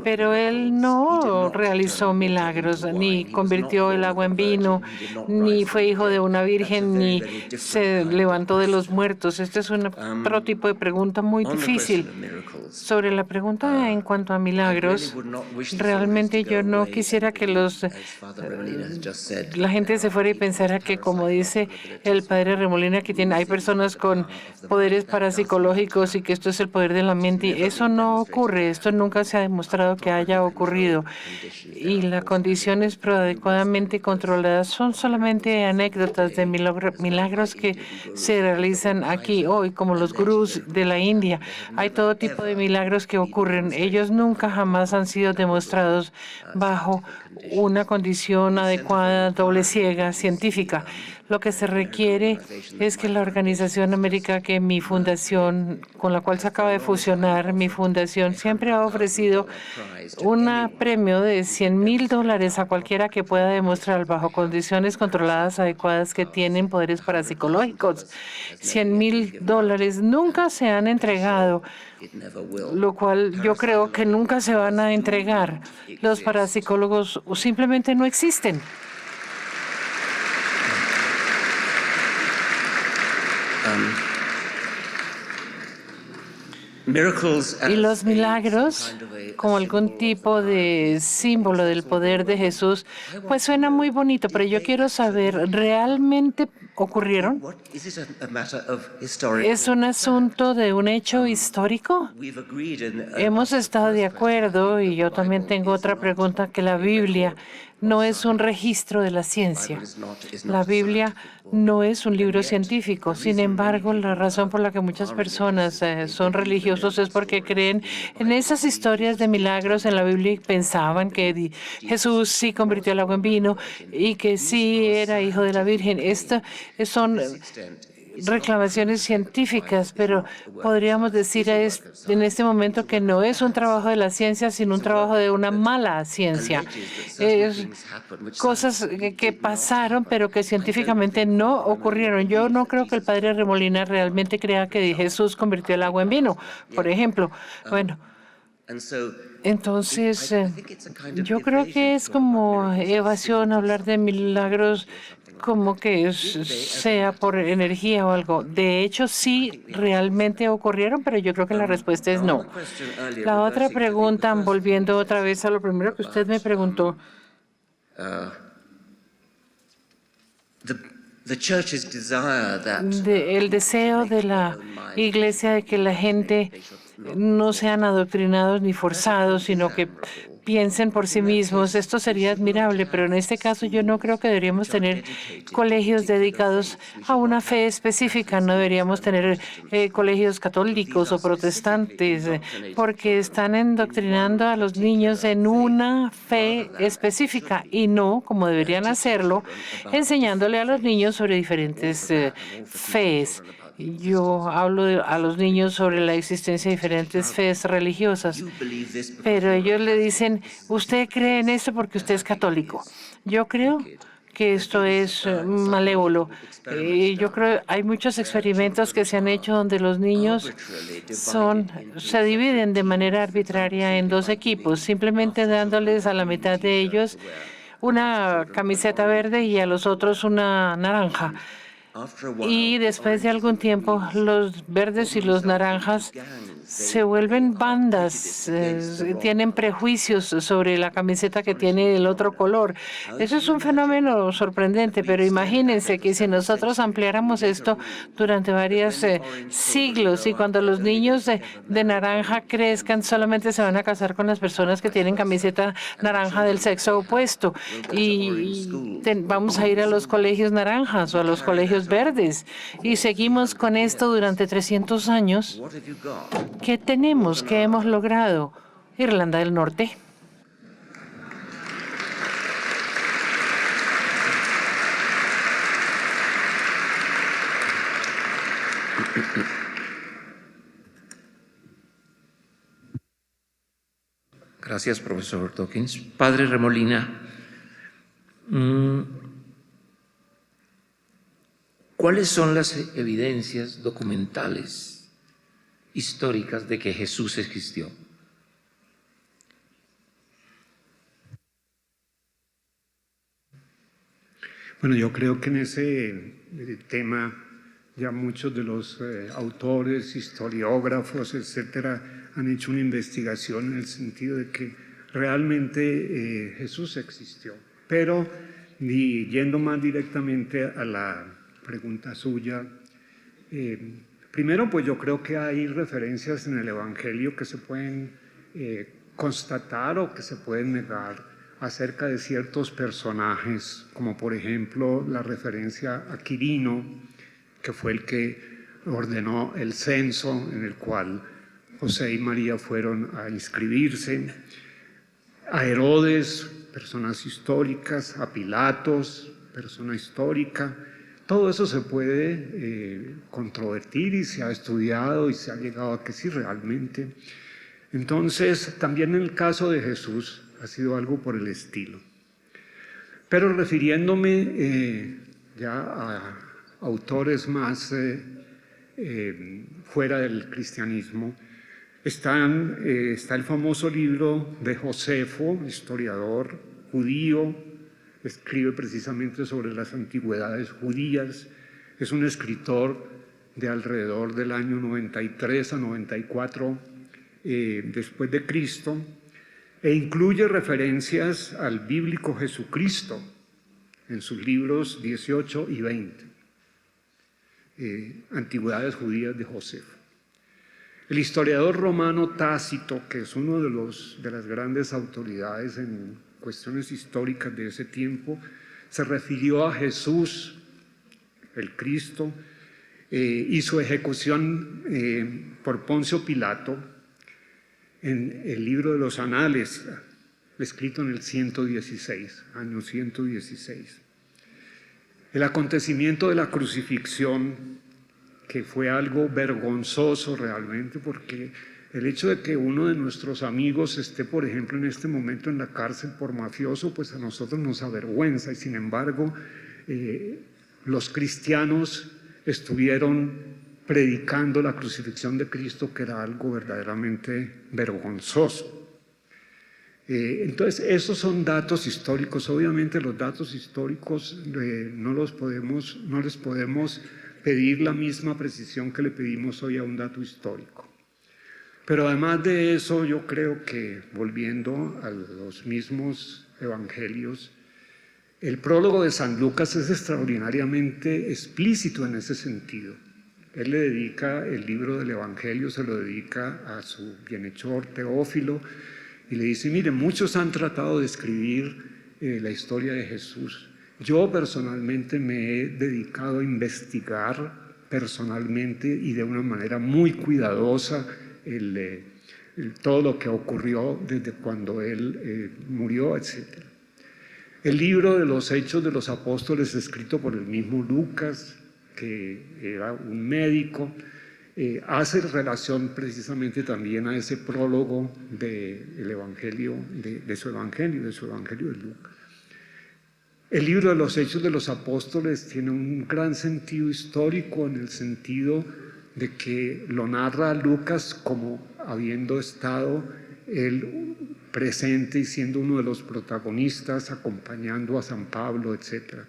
Pero él no realizó milagros, ni convirtió el agua en vino, ni fue hijo de una virgen, ni se levantó de los muertos. Este es otro tipo de pregunta muy difícil. Sobre la pregunta en cuanto a milagros, realmente yo no quisiera que la gente se fuera y pensara que, como dice el padre Remolina, que hay personas con poderes parapsicológicos y que esto es el poder de la mente. Y eso no ocurre, esto nunca se ha demostrado que haya ocurrido. Y las condiciones adecuadamente controladas son solamente anécdotas de milagros que se realizan aquí hoy, como los gurús de la India. Hay todo tipo de milagros que ocurren. Ellos nunca jamás han sido demostrados bajo una condición adecuada, doble ciega, científica. Lo que se requiere es que la organización América, que mi fundación, con la cual se acaba de fusionar, mi fundación siempre ha ofrecido un premio de $100,000 a cualquiera que pueda demostrar bajo condiciones controladas adecuadas que tienen poderes parapsicológicos. $100,000 nunca se han entregado, lo cual yo creo que nunca se van a entregar. Los parapsicólogos simplemente no existen. Y los milagros, como algún tipo de símbolo del poder de Jesús, pues suena muy bonito, pero yo quiero saber, ¿realmente ocurrieron? ¿Es un asunto de un hecho histórico? Hemos estado de acuerdo, y yo también tengo otra pregunta, que la Biblia no es un registro de la ciencia. La Biblia no es un libro científico. Sin embargo, la razón por la que muchas personas son religiosos es porque creen en esas historias de milagros en la Biblia y pensaban que Jesús sí convirtió el agua en vino y que sí era hijo de la Virgen. Estas son reclamaciones científicas, pero podríamos decir en este momento que no es un trabajo de la ciencia, sino un trabajo de una mala ciencia. Cosas que pasaron, pero que científicamente no ocurrieron. Yo no creo que el padre Remolina realmente crea que Jesús convirtió el agua en vino, por ejemplo. Bueno, entonces, yo creo que es como evasión hablar de milagros como que sea por energía o algo. De hecho, sí, realmente ocurrieron, pero yo creo que la respuesta es no. La otra pregunta, volviendo otra vez a lo primero que usted me preguntó. El deseo de la Iglesia de que la gente no sean adoctrinados ni forzados, sino que piensen por sí mismos. Esto sería admirable, pero en este caso yo no creo que deberíamos tener colegios dedicados a una fe específica. No deberíamos tener colegios católicos o protestantes, porque están endoctrinando a los niños en una fe específica y no, como deberían hacerlo, enseñándole a los niños sobre diferentes fees. Yo hablo a los niños sobre la existencia de diferentes fees religiosas, pero ellos le dicen, usted cree en eso porque usted es católico. Yo creo que esto es malévolo. Yo creo que hay muchos experimentos que se han hecho donde los niños se dividen de manera arbitraria en dos equipos, simplemente dándoles a la mitad de ellos una camiseta verde y a los otros una naranja. Y después de algún tiempo, los verdes y los naranjas se vuelven bandas, tienen prejuicios sobre la camiseta que tiene el otro color. Eso es un fenómeno sorprendente, pero imagínense que si nosotros ampliáramos esto durante varios siglos y cuando los niños de naranja crezcan, solamente se van a casar con las personas que tienen camiseta naranja del sexo opuesto. Y vamos a ir a los colegios naranjas o a los colegios verdes. Y seguimos con esto durante 300 años. ¿Qué tenemos? ¿Qué hemos logrado? Irlanda del Norte. Gracias, profesor Dawkins. Padre Remolina, ¿cuáles son las evidencias documentales, históricas de que Jesús existió? Bueno, yo creo que en ese tema ya muchos de los autores, historiógrafos, etcétera, han hecho una investigación en el sentido de que realmente Jesús existió. Pero, yendo más directamente a la pregunta suya, primero, pues yo creo que hay referencias en el Evangelio que se pueden constatar o que se pueden negar acerca de ciertos personajes, como por ejemplo la referencia a Quirino, que fue el que ordenó el censo en el cual José y María fueron a inscribirse, a Herodes, personas históricas, a Pilatos, persona histórica. Todo eso se puede controvertir y se ha estudiado y se ha llegado a que sí realmente. Entonces, también en el caso de Jesús ha sido algo por el estilo. Pero refiriéndome ya a autores más fuera del cristianismo, está el famoso libro de Josefo, historiador judío, escribe precisamente sobre las antigüedades judías, es un escritor de alrededor del año 93 a 94 después de Cristo, e incluye referencias al bíblico Jesucristo en sus libros 18 y 20, Antigüedades Judías de Josefo. El historiador romano Tácito, que es uno de las grandes autoridades en cuestiones históricas de ese tiempo, se refirió a Jesús, el Cristo, y su ejecución por Poncio Pilato en el libro de los Anales, escrito en el 116, año 116. El acontecimiento de la crucifixión, que fue algo vergonzoso realmente, porque el hecho de que uno de nuestros amigos esté, por ejemplo, en este momento en la cárcel por mafioso, pues a nosotros nos avergüenza, y sin embargo los cristianos estuvieron predicando la crucifixión de Cristo, que era algo verdaderamente vergonzoso. Entonces, esos son datos históricos. Obviamente los datos históricos no les podemos pedir la misma precisión que le pedimos hoy a un dato histórico. Pero además de eso, yo creo que, volviendo a los mismos evangelios, el prólogo de San Lucas es extraordinariamente explícito en ese sentido. Él le dedica el libro del Evangelio, se lo dedica a su bienhechor Teófilo, y le dice: mire, muchos han tratado de escribir la historia de Jesús. Yo personalmente me he dedicado a investigar personalmente y de una manera muy cuidadosa todo lo que ocurrió desde cuando él murió, etc. El libro de los Hechos de los Apóstoles, escrito por el mismo Lucas, que era un médico, hace relación precisamente también a ese prólogo del Evangelio, de su Evangelio de Lucas. El libro de los Hechos de los Apóstoles tiene un gran sentido histórico, en el sentido de que lo narra Lucas como habiendo estado él presente y siendo uno de los protagonistas, acompañando a San Pablo, etc.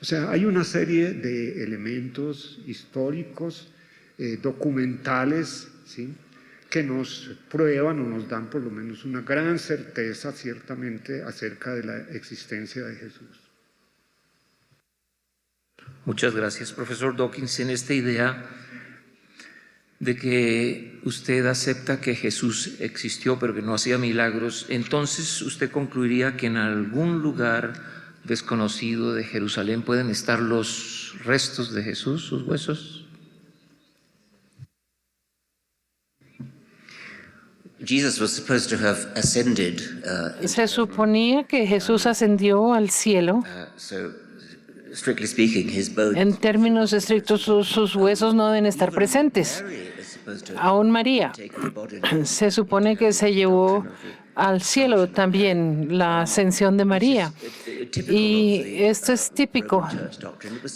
O sea, hay una serie de elementos históricos, documentales, ¿sí?, que nos prueban o nos dan por lo menos una gran certeza, ciertamente, acerca de la existencia de Jesús. Muchas gracias, profesor Dawkins. En esta idea de que usted acepta que Jesús existió pero que no hacía milagros, entonces usted concluiría que en algún lugar desconocido de Jerusalén pueden estar los restos de Jesús, sus huesos. Jesus was supposed to have ascended. Se suponía que Jesús ascendió al cielo. So, strictly speaking, his bones. En términos estrictos, sus huesos no deben estar presentes. Mary is aún María. Se supone que se llevó al cielo también la ascensión de María. Y esto es típico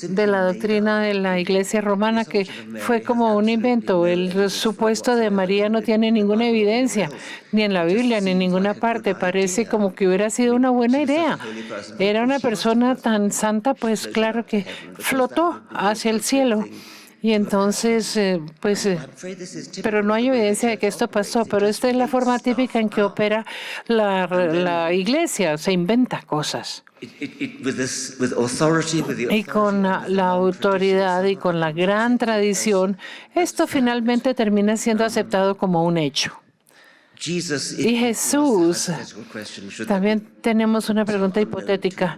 de la doctrina de la Iglesia romana, que fue como un invento. El supuesto de María no tiene ninguna evidencia, ni en la Biblia, ni en ninguna parte. Parece como que hubiera sido una buena idea. Era una persona tan santa, pues claro que flotó hacia el cielo. Y entonces, pero no hay evidencia de que esto pasó, pero esta es la forma típica en que opera la Iglesia, se inventa cosas. Y con la autoridad y con la gran tradición, esto finalmente termina siendo aceptado como un hecho. Y Jesús, también tenemos una pregunta hipotética.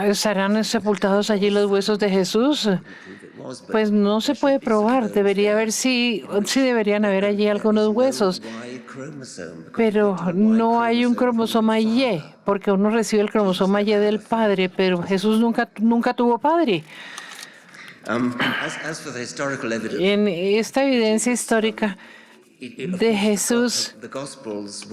¿Estarán sepultados allí los huesos de Jesús? Pues no se puede probar. Debería haber, sí deberían haber allí algunos huesos. Pero no hay un cromosoma Y, porque uno recibe el cromosoma Y del padre, pero Jesús nunca tuvo padre. En esta evidencia histórica de Jesús,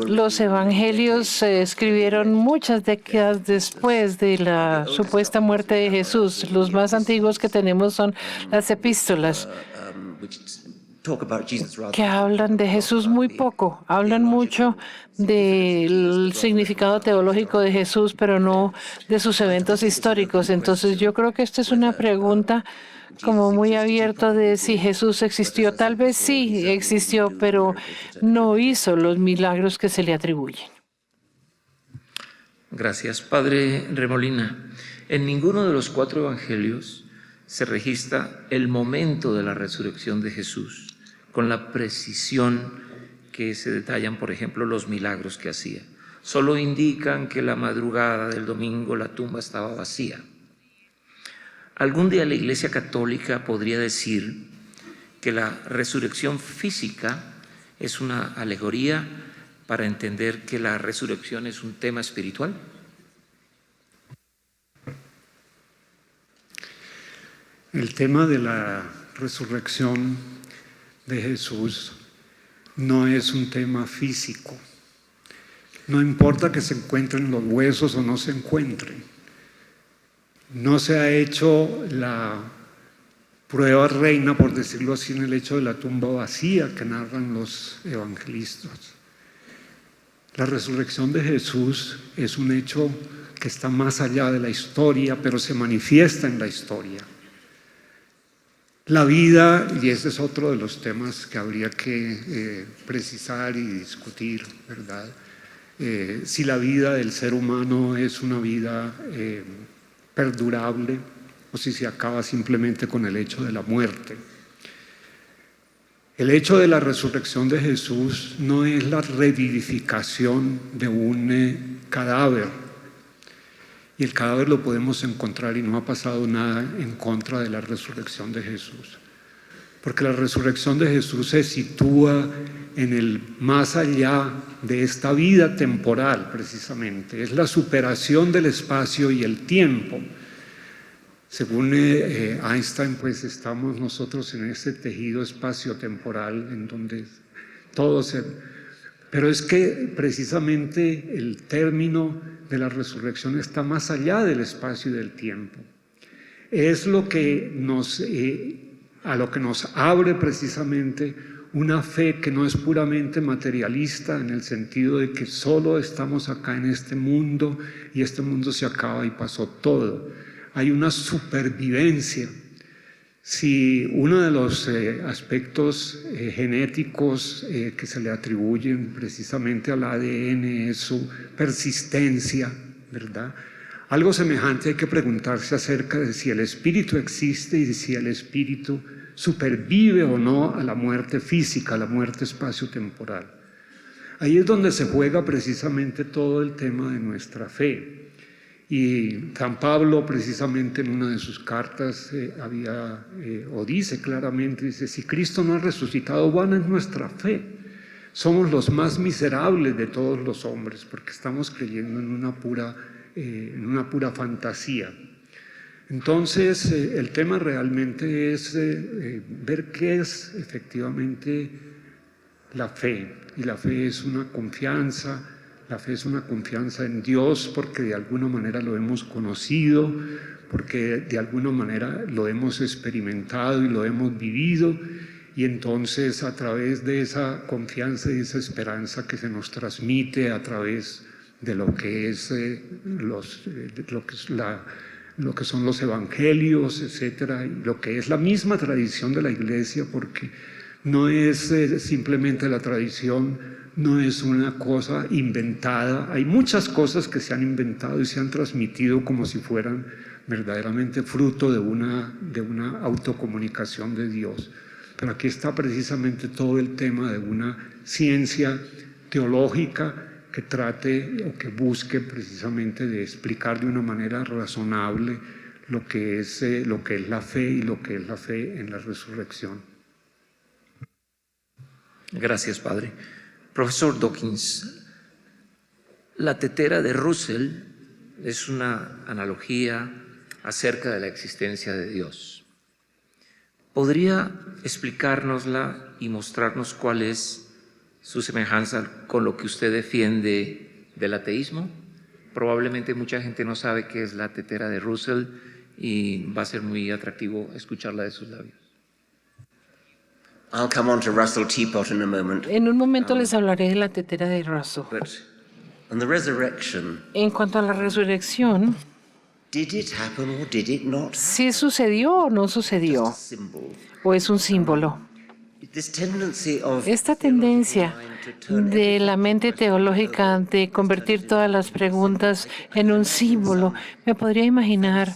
los evangelios se escribieron muchas décadas después de la supuesta muerte de Jesús. Los más antiguos que tenemos son las epístolas, que hablan de Jesús muy poco. Hablan mucho del significado teológico de Jesús, pero no de sus eventos históricos. Entonces, yo creo que esta es una pregunta como muy abierto de si Jesús existió. Tal vez sí existió, pero no hizo los milagros que se le atribuyen. Gracias, Padre Remolina. En ninguno de los 4 evangelios se registra el momento de la resurrección de Jesús con la precisión que se detallan, por ejemplo, los milagros que hacía. Solo indican que la madrugada del domingo la tumba estaba vacía. Algún día la Iglesia Católica podría decir que la resurrección física es una alegoría para entender que la resurrección es un tema espiritual. El tema de la resurrección de Jesús no es un tema físico. No importa que se encuentren los huesos o no se encuentren. No se ha hecho la prueba reina, por decirlo así, en el hecho de la tumba vacía que narran los evangelistas. La resurrección de Jesús es un hecho que está más allá de la historia, pero se manifiesta en la historia. La vida, y ese es otro de los temas que habría que precisar y discutir, ¿verdad? Si la vida del ser humano es una vida perdurable o si se acaba simplemente con el hecho de la muerte. El hecho de la resurrección de Jesús no es la revivificación de un cadáver, y el cadáver lo podemos encontrar y no ha pasado nada en contra de la resurrección de Jesús, porque la resurrección de Jesús se sitúa en el más allá de esta vida temporal, precisamente. Es la superación del espacio y el tiempo. Según Einstein, pues estamos nosotros en ese tejido espacio-temporal en donde todo se... Pero es que precisamente el término de la resurrección está más allá del espacio y del tiempo. Es lo que a lo que nos abre precisamente una fe que no es puramente materialista, en el sentido de que solo estamos acá en este mundo y este mundo se acaba y pasó todo. Hay una supervivencia. Si uno de los aspectos genéticos que se le atribuyen precisamente al ADN es su persistencia, ¿verdad? Algo semejante hay que preguntarse acerca de si el espíritu existe y de si el espíritu supervive o no a la muerte física, a la muerte espacio-temporal. Ahí es donde se juega precisamente todo el tema de nuestra fe. Y San Pablo, precisamente en una de sus cartas, dice claramente, dice, si Cristo no ha resucitado, vana es nuestra fe. Somos los más miserables de todos los hombres, porque estamos creyendo en una pura fantasía. Entonces, el tema realmente es ver qué es efectivamente la fe. Y la fe es una confianza, la fe es una confianza en Dios porque de alguna manera lo hemos conocido, porque de alguna manera lo hemos experimentado y lo hemos vivido. Y entonces a través de esa confianza y esa esperanza que se nos transmite a través de lo que es lo que son los evangelios, etcétera, y lo que es la misma tradición de la Iglesia, porque no es simplemente la tradición, no es una cosa inventada. Hay muchas cosas que se han inventado y se han transmitido como si fueran verdaderamente fruto de una autocomunicación de Dios. Pero aquí está precisamente todo el tema de una ciencia teológica que trate o que busque precisamente de explicar de una manera razonable lo que es la fe y lo que es la fe en la resurrección. Gracias, padre. Profesor Dawkins, la tetera de Russell es una analogía acerca de la existencia de Dios. ¿Podría explicárnosla y mostrarnos cuál es su semejanza con lo que usted defiende del ateísmo? Probablemente mucha gente no sabe qué es la tetera de Russell y va a ser muy atractivo escucharla de sus labios. I'll come on to Russell Teapot in a moment. En un momento les hablaré de la tetera de Russell. But on the resurrection, En cuanto a la resurrección, did it happen or did it not? ¿sí sucedió o no sucedió? Symbol. ¿O es un símbolo? This tendency of Esta tendencia de la mente teológica de convertir todas las preguntas en un símbolo, me podría imaginar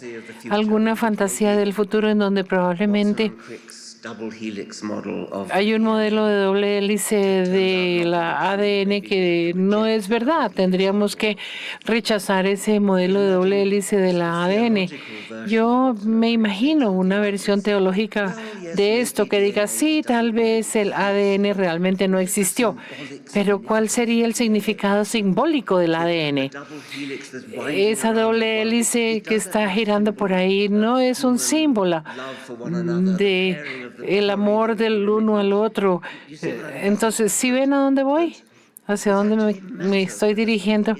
alguna fantasía del futuro en donde probablemente Crick's double helix model of hay un modelo de doble hélice de la ADN que no es verdad. Tendríamos que rechazar ese modelo de doble hélice de la ADN. Yo me imagino una versión teológica de esto que diga, sí, tal vez el ADN realmente no existió, pero ¿cuál sería el significado simbólico del ADN? Esa doble hélice que está girando por ahí no es un símbolo de el amor del uno al otro. Entonces, ¿sí ven a dónde voy? ¿Hacia dónde me estoy dirigiendo?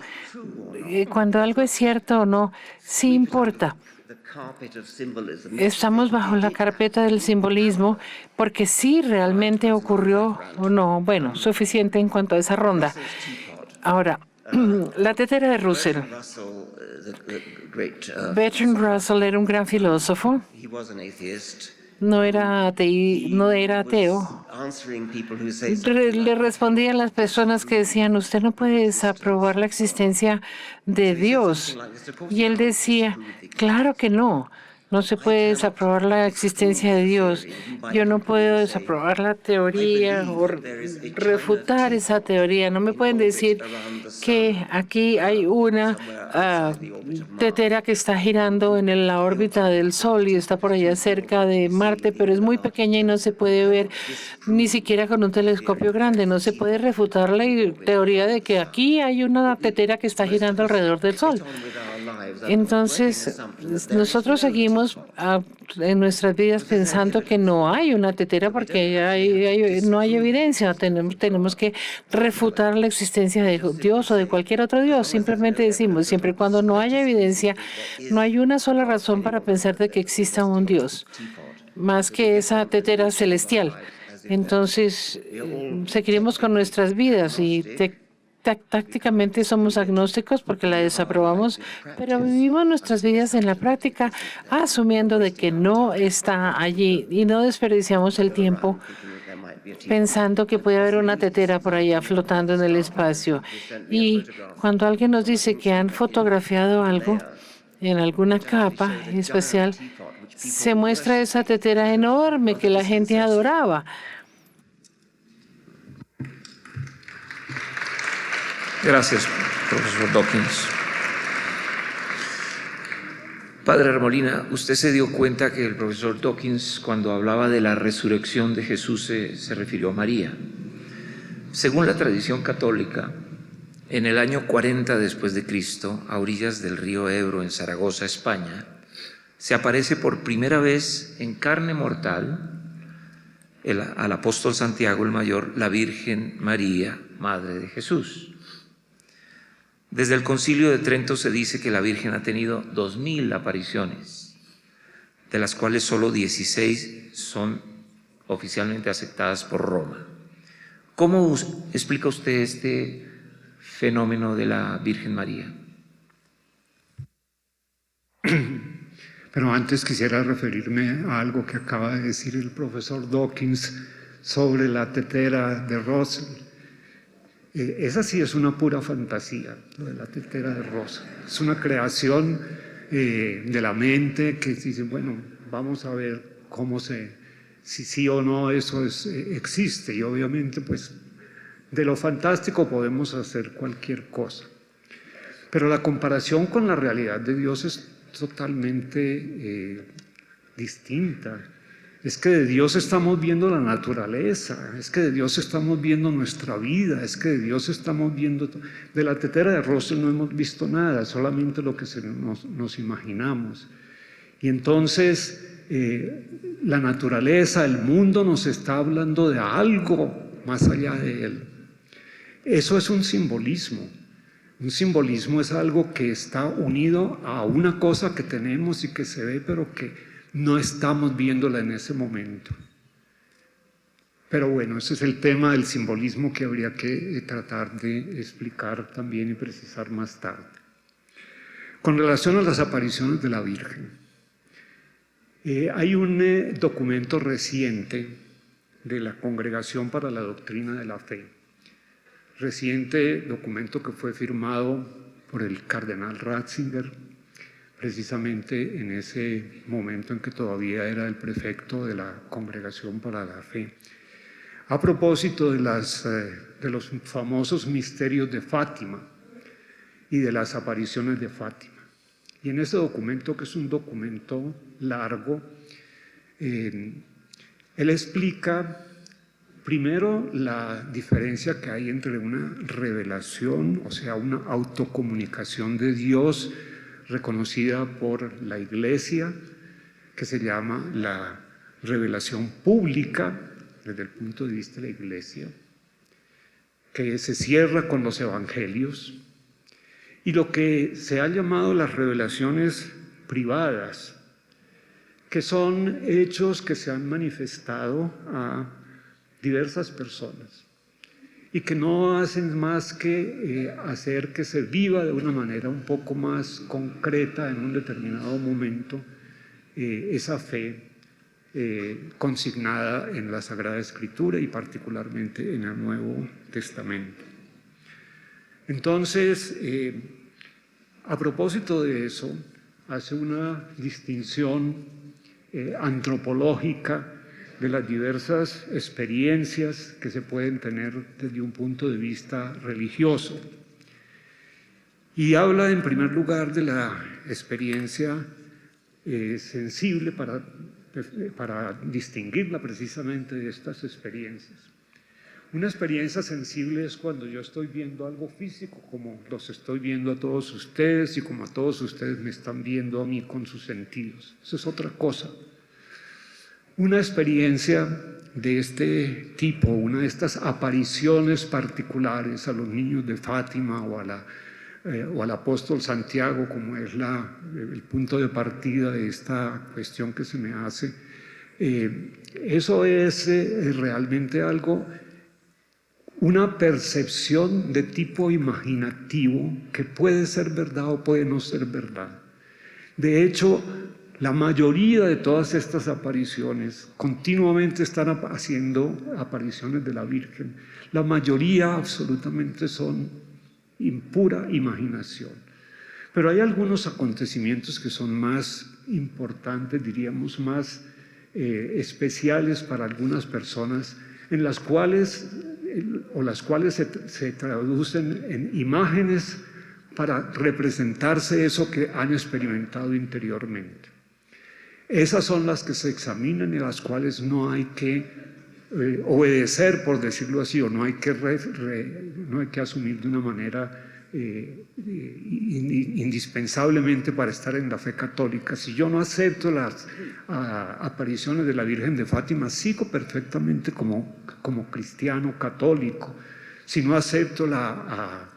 Cuando algo es cierto o no, sí importa. the carpet of symbolism. Estamos bajo la carpeta del simbolismo porque sí realmente ocurrió o no. Bueno, suficiente en cuanto a esa ronda. Ahora, la tetera de Russell. Russell, the great, Bertrand Russell era un gran filósofo. he was an atheist. No era ateo. Answering people who say Le respondía a las personas que decían, usted no puede desaprobar la existencia de Dios. Y él decía, claro que no. No se puede desaprobar la existencia de Dios. Yo no puedo desaprobar la teoría o refutar esa teoría. No me pueden decir que aquí hay una tetera que está girando en la órbita del Sol y está por allá cerca de Marte, pero es muy pequeña y no se puede ver ni siquiera con un telescopio grande. No se puede refutar la teoría de que aquí hay una tetera que está girando alrededor del Sol. Entonces, nosotros seguimos en nuestras vidas pensando que no hay una tetera porque no hay evidencia. Tenemos que refutar la existencia de Dios o de cualquier otro Dios. Simplemente decimos, siempre y cuando no haya evidencia, no hay una sola razón para pensar de que exista un Dios, más que esa tetera celestial. Entonces, seguiremos con nuestras vidas y tácticamente somos agnósticos porque la desaprobamos, pero vivimos nuestras vidas en la práctica asumiendo de que no está allí y no desperdiciamos el tiempo pensando que puede haber una tetera por allá flotando en el espacio. Y cuando alguien nos dice que han fotografiado algo en alguna capa especial, se muestra esa tetera enorme que la gente adoraba. Gracias, profesor Dawkins. Padre Remolina, usted se dio cuenta que el profesor Dawkins, cuando hablaba de la resurrección de Jesús, se refirió a María. Según la tradición católica, en el año 40 después de Cristo, a orillas del río Ebro, en Zaragoza, España, se aparece por primera vez en carne mortal al apóstol Santiago el Mayor, la Virgen María, Madre de Jesús. Desde el Concilio de Trento se dice que la Virgen ha tenido 2000 apariciones, de las cuales solo 16 son oficialmente aceptadas por Roma. ¿Cómo explica usted este fenómeno de la Virgen María? Pero antes quisiera referirme a algo que acaba de decir el profesor Dawkins sobre la tetera de Russell. Esa sí es una pura fantasía, lo de la tetera de Russell. Es una creación de la mente que dice, bueno, vamos a ver si sí o no eso existe. Y obviamente, pues, de lo fantástico podemos hacer cualquier cosa. Pero la comparación con la realidad de Dios es totalmente distinta. Es que de Dios estamos viendo la naturaleza, es que de Dios estamos viendo nuestra vida, es que de Dios estamos viendo... De la tetera de Russell no hemos visto nada, solamente lo que nos imaginamos. Y entonces la naturaleza, el mundo nos está hablando de algo más allá de él. Eso es un simbolismo. Un simbolismo es algo que está unido a una cosa que tenemos y que se ve, pero que no estamos viéndola en ese momento. Pero bueno, ese es el tema del simbolismo que habría que tratar de explicar también y precisar más tarde. Con relación a las apariciones de la Virgen, hay un documento reciente de la Congregación para la Doctrina de la Fe, reciente documento que fue firmado por el cardenal Ratzinger, precisamente en ese momento en que todavía era el prefecto de la Congregación para la Fe, a propósito de los famosos misterios de Fátima y de las apariciones de Fátima. Y en ese documento, que es un documento largo, él explica primero la diferencia que hay entre una revelación, o sea, una autocomunicación de Dios reconocida por la Iglesia, que se llama la revelación pública desde el punto de vista de la Iglesia, que se cierra con los evangelios, y lo que se ha llamado las revelaciones privadas, que son hechos que se han manifestado a diversas personas y que no hacen más que hacer que se viva de una manera un poco más concreta en un determinado momento esa fe consignada en la Sagrada Escritura y particularmente en el Nuevo Testamento. Entonces, a propósito de eso, hace una distinción antropológica de las diversas experiencias que se pueden tener desde un punto de vista religioso. Y habla en primer lugar de la experiencia sensible para distinguirla precisamente de estas experiencias. Una experiencia sensible es cuando yo estoy viendo algo físico, como los estoy viendo a todos ustedes y como a todos ustedes me están viendo a mí con sus sentidos. Eso es otra cosa. Una experiencia de este tipo, una de estas apariciones particulares a los niños de Fátima o al apóstol Santiago, como es el punto de partida de esta cuestión que se me hace, eso es realmente algo, una percepción de tipo imaginativo que puede ser verdad o puede no ser verdad. De hecho, la mayoría de todas estas apariciones continuamente están haciendo apariciones de la Virgen. La mayoría absolutamente son pura imaginación. Pero hay algunos acontecimientos que son más importantes, diríamos más especiales para algunas personas, en las cuales se traducen en imágenes para representarse eso que han experimentado interiormente. Esas son las que se examinan y las cuales no hay que obedecer, por decirlo así, o no hay que asumir de una manera indispensablemente para estar en la fe católica. Si yo no acepto las apariciones de la Virgen de Fátima, sigo perfectamente como cristiano católico. Si no acepto la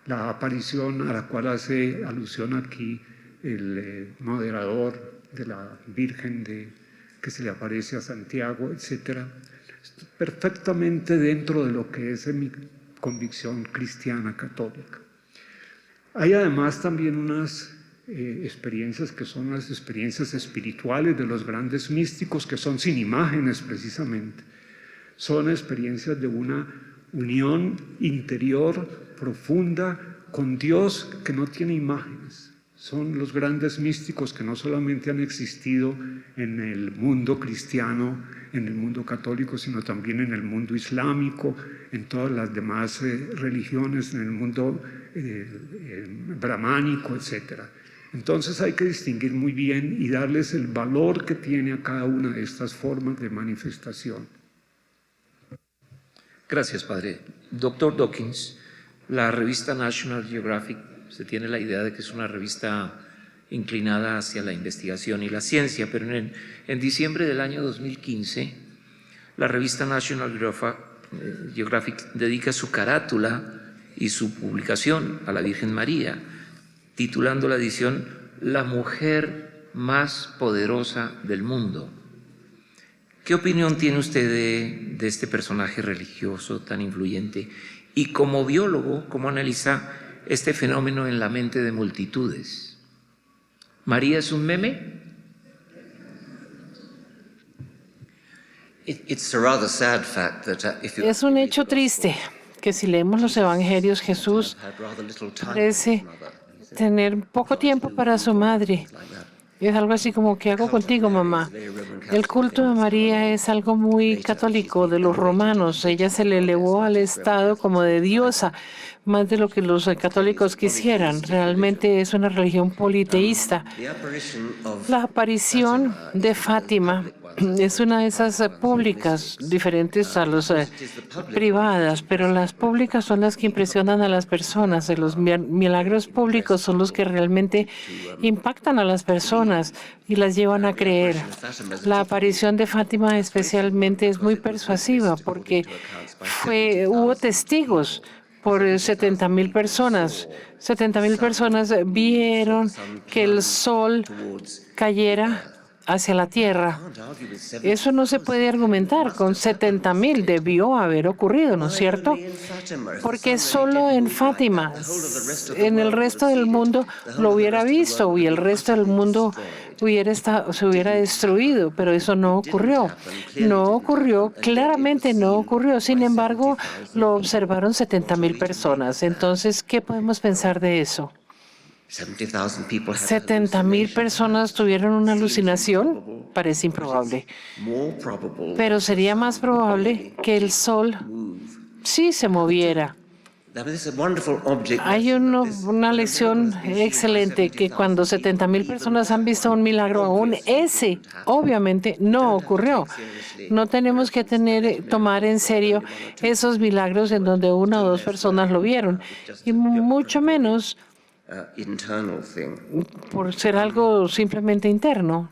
aparición a la cual hace alusión aquí el moderador de la Virgen que se le aparece a Santiago, etc., perfectamente dentro de lo que es mi convicción cristiana católica. Hay además también unas experiencias que son las experiencias espirituales de los grandes místicos, que son sin imágenes precisamente. Son experiencias de una unión interior profunda con Dios que no tiene imágenes. Son los grandes místicos que no solamente han existido en el mundo cristiano, en el mundo católico, sino también en el mundo islámico, en todas las demás religiones, en el mundo brahmánico, etc. Entonces hay que distinguir muy bien y darles el valor que tiene a cada una de estas formas de manifestación. Gracias, padre. Doctor Dawkins, la revista National Geographic, se tiene la idea de que es una revista inclinada hacia la investigación y la ciencia, pero en diciembre del año 2015, la revista National Geographic dedica su carátula y su publicación a la Virgen María, titulando la edición La mujer más poderosa del mundo. ¿Qué opinión tiene usted de este personaje religioso tan influyente? Y como biólogo, ¿cómo analiza este fenómeno en la mente de multitudes? ¿María es un meme? Es un hecho triste que si leemos los evangelios, Jesús parece tener poco tiempo para su madre. Es algo así como, ¿qué hago contigo, mamá? El culto de María es algo muy católico de los romanos. Ella se le elevó al estado como de diosa, más de lo que los católicos quisieran. Realmente es una religión politeísta. La aparición de Fátima es una de esas públicas, diferentes a las privadas, pero las públicas son las que impresionan a las personas. Los milagros públicos son los que realmente impactan a las personas y las llevan a creer. La aparición de Fátima especialmente es muy persuasiva porque hubo testigos por 70.000 personas. 70.000 personas vieron que el sol cayera hacia la tierra. Eso no se puede argumentar. Con 70.000 debió haber ocurrido, ¿no es cierto? Porque solo en Fátima, en el resto del mundo lo hubiera visto y el resto del mundo se hubiera destruido, pero eso no ocurrió. No ocurrió, claramente no ocurrió. Sin embargo, lo observaron 70.000 personas. Entonces, ¿qué podemos pensar de eso? 70.000 personas tuvieron una alucinación. Parece improbable. Pero sería más probable que el sol sí se moviera. Hay una lección excelente que cuando 70.000 personas han visto un milagro, aún ese obviamente no ocurrió. No tenemos que tomar en serio esos milagros en donde una o dos personas lo vieron, y mucho menos por ser algo simplemente interno.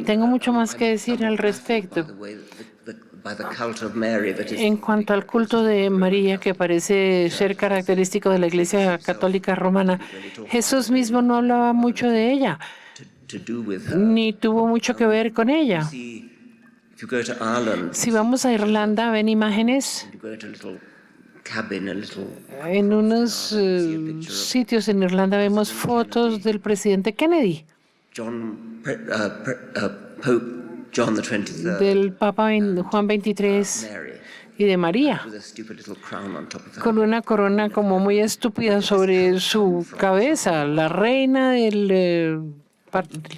Tengo mucho más que decir al respecto. En cuanto al culto de María, que parece ser característico de la Iglesia Católica Romana, Jesús mismo no hablaba mucho de ella, ni tuvo mucho que ver con ella. Si vamos a Irlanda, ven imágenes. En unos sitios en Irlanda vemos fotos del presidente Kennedy, del Papa Juan XXIII y de María, con una corona como muy estúpida sobre su cabeza, la reina del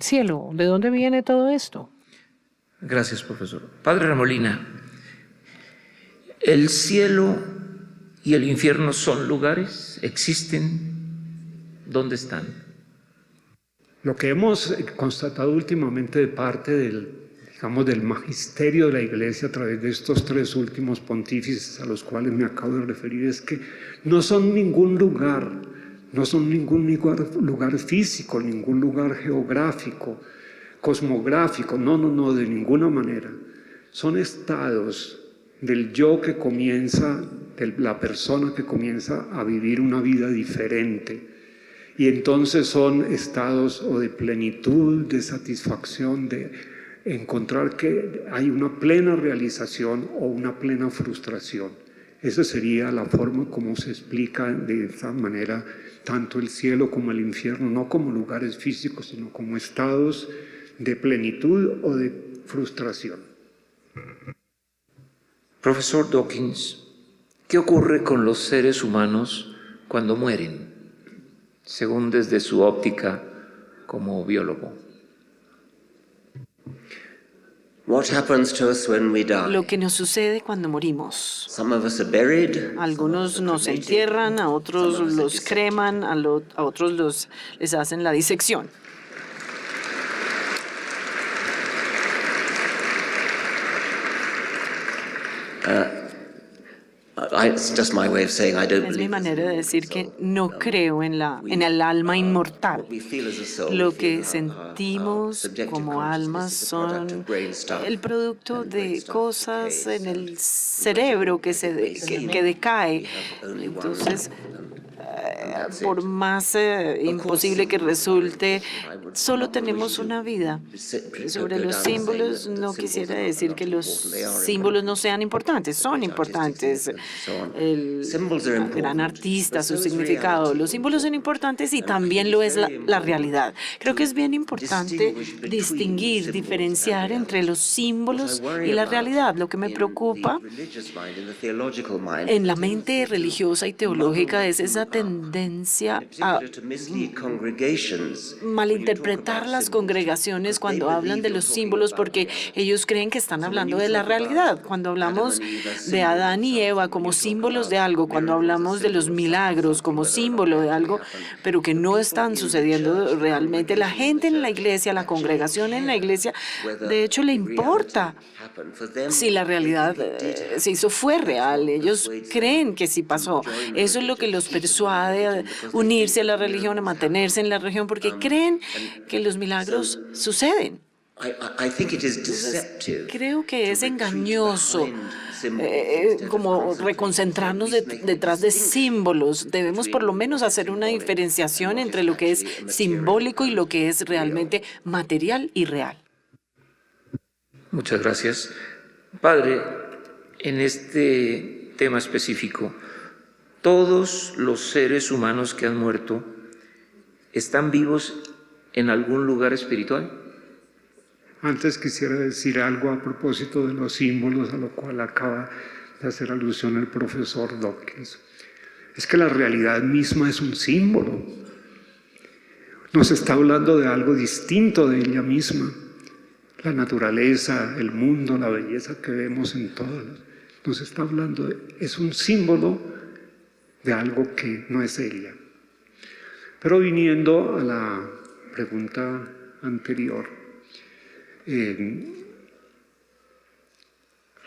cielo. ¿De dónde viene todo esto? Gracias, profesor. Padre Remolina, ¿el cielo y el infierno son lugares? ¿Existen? ¿Dónde están? Lo que hemos constatado últimamente de parte del digamos, del magisterio de la Iglesia a través de estos tres últimos pontífices a los cuales me acabo de referir, es que no son ningún lugar, no son ningún lugar físico, ningún lugar geográfico, cosmográfico, no, de ninguna manera. Son estados del yo que comienza, de la persona que comienza a vivir una vida diferente. Y entonces son estados o de plenitud, de satisfacción, de encontrar que hay una plena realización o una plena frustración. Esa sería la forma como se explica de esta manera tanto el cielo como el infierno, no como lugares físicos, sino como estados de plenitud o de frustración. Profesor Dawkins, ¿qué ocurre con los seres humanos cuando mueren, según desde su óptica como biólogo? What happens to us when we die? Lo que nos sucede cuando morimos. Some of us are buried. Algunos nos entierran, a otros los creman, a otros les hacen la disección. It's just my way of saying I don't Es mi believe manera de decir que no creo en el alma inmortal. we feel as a soul. Lo we feel que our sentimos subjective como almas consciousness is a product son of brain stuff, el producto and brain de stuff cosas decays, en and el cerebro que decae. we have only one, Entonces, and that's por it. más imposible que resulte, solo tenemos una vida. Sobre los símbolos, no quisiera decir que los símbolos no sean importantes, son importantes. El gran artista, su significado, los símbolos son importantes y también lo es la realidad. Creo que es bien importante distinguir, diferenciar entre los símbolos y la realidad. Lo que me preocupa en la mente religiosa y teológica es esa tendencia a malinterpretar las congregaciones cuando hablan de los símbolos porque ellos creen que están hablando de la realidad. Cuando hablamos de Adán y Eva como símbolos de algo, cuando hablamos de los milagros como símbolo de algo, pero que no están sucediendo realmente, la gente en la iglesia, la congregación en la iglesia, de hecho le importa si la realidad se hizo fue real. Ellos creen que sí pasó. Eso es lo que los persuade a unirse a la religión, a mantenerse en la religión, porque creen que los milagros suceden. Creo que es engañoso como reconcentrarnos detrás de símbolos. Debemos por lo menos hacer una diferenciación entre lo que es simbólico y lo que es realmente material y real. Muchas gracias. Padre, en este tema específico, ¿todos los seres humanos que han muerto están vivos en algún lugar espiritual? Antes quisiera decir algo a propósito de los símbolos, a lo cual acaba de hacer alusión el profesor Dawkins. Es que la realidad misma es un símbolo. Nos está hablando de algo distinto de ella misma. La naturaleza, el mundo, la belleza que vemos en todos. Nos está hablando es un símbolo de algo que no es ella. Pero viniendo a la pregunta anterior,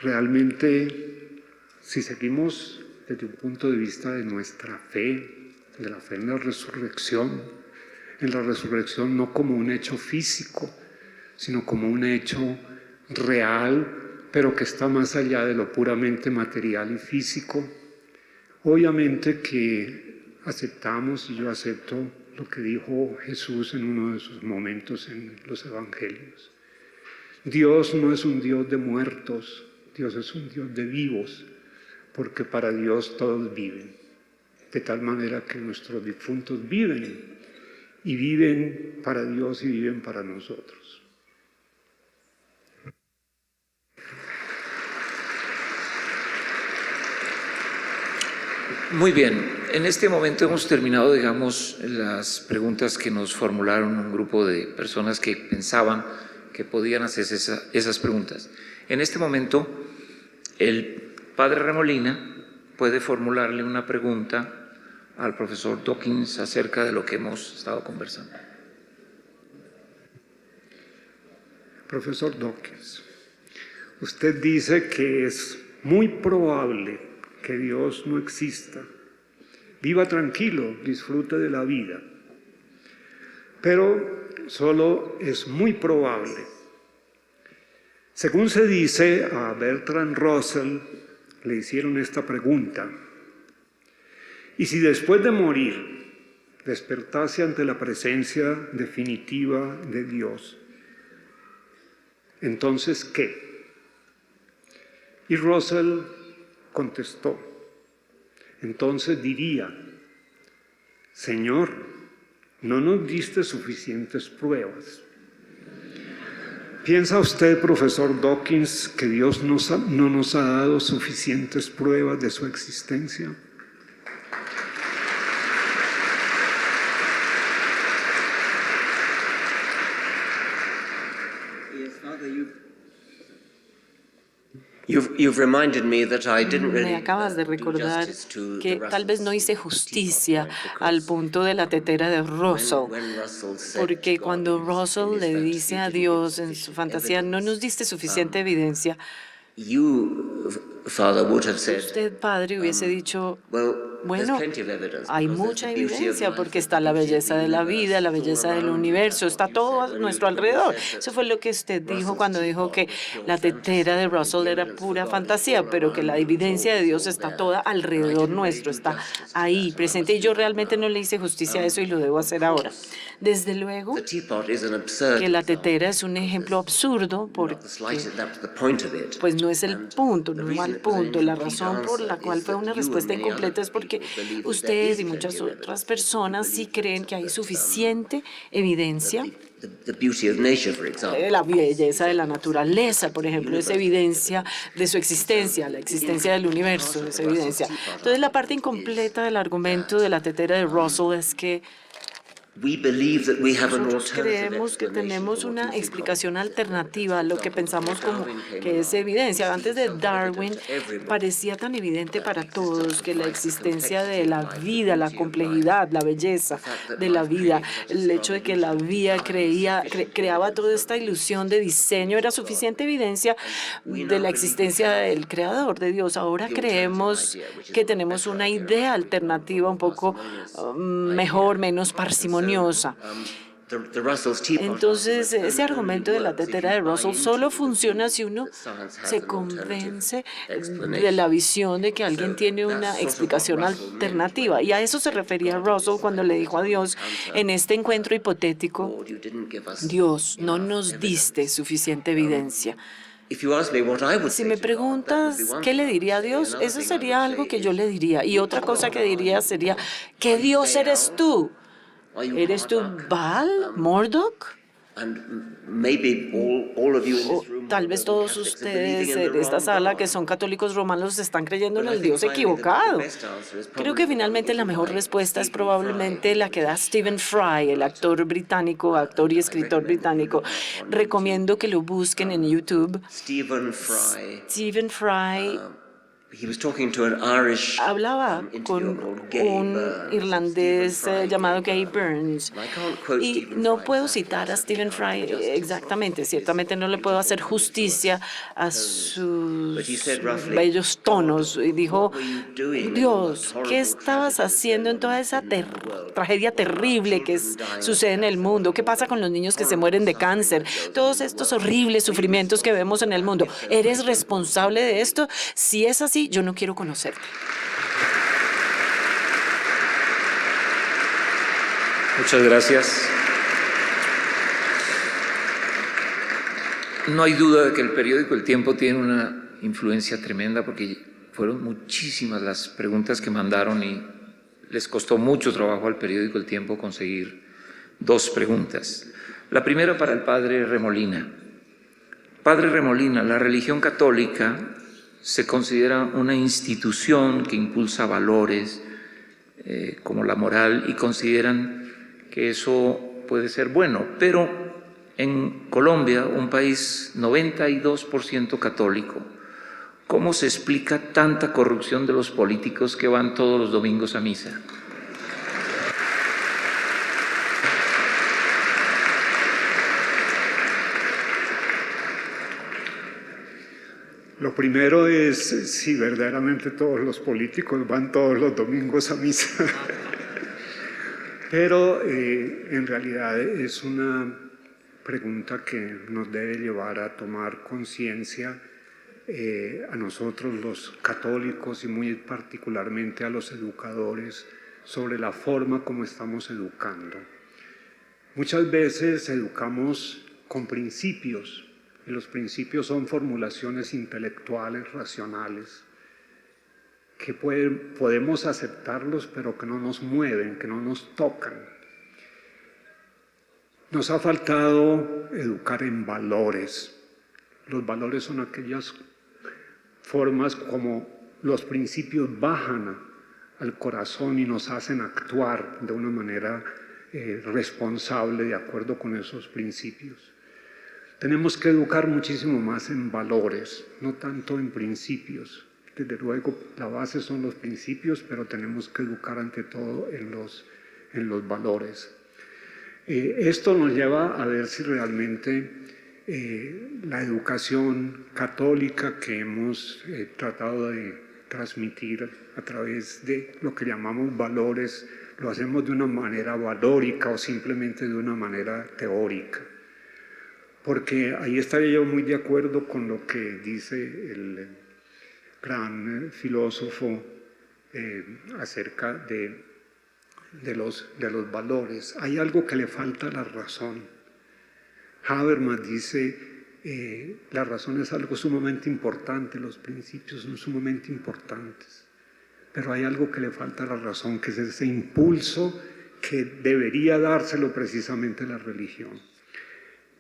realmente, si seguimos desde un punto de vista de nuestra fe, de la fe en la resurrección no como un hecho físico, sino como un hecho real, pero que está más allá de lo puramente material y físico, obviamente que aceptamos, y yo acepto lo que dijo Jesús en uno de sus momentos en los evangelios. Dios no es un Dios de muertos, Dios es un Dios de vivos, porque para Dios todos viven, de tal manera que nuestros difuntos viven, y viven para Dios y viven para nosotros. Muy bien, en este momento hemos terminado, digamos, las preguntas que nos formularon un grupo de personas que pensaban que podían hacer esas preguntas. En este momento, el padre Remolina puede formularle una pregunta al profesor Dawkins acerca de lo que hemos estado conversando. Profesor Dawkins, usted dice que es muy probable que Dios no exista. Viva tranquilo, disfrute de la vida. Pero solo es muy probable. Según se dice, a Bertrand Russell le hicieron esta pregunta: ¿y si después de morir despertase ante la presencia definitiva de Dios? ¿Entonces qué? Y Russell contestó, entonces diría: Señor, no nos diste suficientes pruebas. ¿Piensa usted, profesor Dawkins, que Dios no nos ha dado suficientes pruebas de su existencia? You've reminded me that I didn't Me really acabas de do recordar justice to que the tal vez no hice Russell's justicia teaching point, al because punto de la tetera de Russell, when Russell said porque to cuando God in Russell his le fantasy, dice a "Didn't give Dios en su sufficient fantasía, no nos evidence", diste suficiente evidencia, you, Father, would have said, usted, padre, hubiese dicho, well, there's bueno, plenty of evidence, hay because there's mucha the beauty of evidencia life, porque there's the está la beauty of belleza the de la universe, vida, la it's all belleza del around you. universo, That's está what you said todo a when nuestro you alrededor. said Eso that fue lo que usted dijo Russell's cuando dijo que teapot was pure la tetera de fantasy, Russell the era evidence for pura God is fantasía, all pero que la around you, evidencia de it's Dios all está there. toda And I alrededor didn't really nuestro, do está justice to ahí that, and I presente. must Y do yo that realmente now. no le hice justicia a eso y lo debo Of hacer ahora. course, Desde luego the teapot is an absurd que la example, tetera es un because ejemplo there's absurdo not the porque slightest, that was the point of it. pues no es el And punto, the no va reason al it was an punto. La incomplete razón por answer la cual is fue that una you and respuesta many other incompleta es porque people believe that there usted is y plenty muchas of otras evidence. personas sí creen que hay suficiente evidencia. The beauty of nature, for example, La belleza de la naturaleza, por ejemplo, es evidencia de su existencia, la existencia del universo es evidencia. Entonces, la parte incompleta del argumento de la tetera de Russell es que we believe that we have an nosotros alternative creemos que explanation tenemos for what una you think explicación of. alternativa a lo que For example, pensamos before como Darwin came que es along, evidencia. it Antes seemed de Darwin self-evident to everyone parecía tan evidente that para the existence todos of que la life, the existencia complexity de of la life, the vida, la beauty of life, complejidad, la belleza the fact that de la life vida, creates such a el hecho de strong que la illusion vida of time is creaba sufficient toda evidence esta for the ilusión de existence of the diseño, era creator God. suficiente evidencia We de now la believe we existencia have del creador, de Dios. Ahora the alternative creemos idea, which is que a tenemos better una idea, idea I think, a alternativa un more poco parsimonious mejor, idea. menos And so, parsimoniosa. the Russell's teapot Entonces, argument ese only argumento de la works if tetera you de buy Russell into solo the funciona view si uno that science has se an alternative convence de explanation. la visión de que alguien So tiene that's una sort of what explicación Russell meant alternativa. when Y a he eso se said to refería God in Russell this cuando le dijo a hypothetical Dios encounter, en este encuentro hipotético, Lord, you didn't give us Dios, no enough nos diste evidence. suficiente evidencia. If you ask me what I would Si say me to God, that would be preguntas one qué thing le I would diría a say. Dios, Another eso thing I would sería algo say que yo is, le diría. Y otra which cosa God que are diría you? sería, ¿qué Are you Dios eres Baal? tú? Are you ¿Eres tú Marduk? Baal, Mordok? And maybe all of you in O this room, tal who are vez Roman todos Catholics, are ustedes believing in the de esta wrong sala God. que son católicos romanos están creyendo en But I el think Dios finally equivocado. the best answer is Creo probably que the one finalmente given la mejor by respuesta es Stephen probablemente Fry, la the que da British Stephen Fry, el actor británico, actor y I escritor recommend that you británico. look up on YouTube. Recomiendo que lo busquen en YouTube. Stephen Fry. Stephen Fry He was talking to an Irish hablaba interviewer con called Gay un Burns. irlandés Stephen Fry, llamado Gay Gay Burns. And I can't quote Y Stephen no Fry puedo exactly. citar I a certainly Stephen can't do Fry justice exactamente, to his ciertamente no le puedo hacer beautiful, justicia a tones. But he sus said roughly, bellos tonos. Y dijo, what were you doing in all that Dios, horrible ¿qué estabas tragedy that's haciendo en going toda on esa in the world? tragedia What about terrible que children dying of sucede en el cancer? mundo? ¿Qué All pasa that con los niños que se horrible mueren de suffering cáncer? that goes on Todos in the estos world. horribles Are you sufrimientos que responsible vemos en for el that? mundo. If so, ¿Eres please don't want to responsable know de you. esto? Si es así, yo no quiero conocerte. Muchas gracias. No hay duda de que el periódico El Tiempo tiene una influencia tremenda porque fueron muchísimas las preguntas que mandaron y les costó mucho trabajo al periódico El Tiempo conseguir 2 preguntas. La primera para el padre Remolina. Padre Remolina, la religión católica se considera una institución que impulsa valores como la moral y consideran que eso puede ser bueno, pero en Colombia, un país 92% católico, ¿cómo se explica tanta corrupción de los políticos que van todos los domingos a misa? Lo primero es si verdaderamente todos los políticos van todos los domingos a misa. Pero en realidad es una pregunta que nos debe llevar a tomar conciencia a nosotros los católicos y muy particularmente a los educadores sobre la forma como estamos educando. Muchas veces educamos con principios, y los principios son formulaciones intelectuales, racionales, que podemos aceptarlos, pero que no nos mueven, que no nos tocan. Nos ha faltado educar en valores. Los valores son aquellas formas como los principios bajan al corazón y nos hacen actuar de una manera responsable de acuerdo con esos principios. Tenemos que educar muchísimo más en valores, no tanto en principios. Desde luego, la base son los principios, pero tenemos que educar ante todo en los valores. Esto nos lleva a ver si realmente la educación católica que hemos tratado de transmitir a través de lo que llamamos valores, lo hacemos de una manera valórica o simplemente de una manera teórica. Porque ahí estaría yo muy de acuerdo con lo que dice el gran filósofo acerca de los valores. Hay algo que le falta a la razón. Habermas dice, la razón es algo sumamente importante, los principios son sumamente importantes, pero hay algo que le falta a la razón, que es ese impulso que debería dárselo precisamente la religión.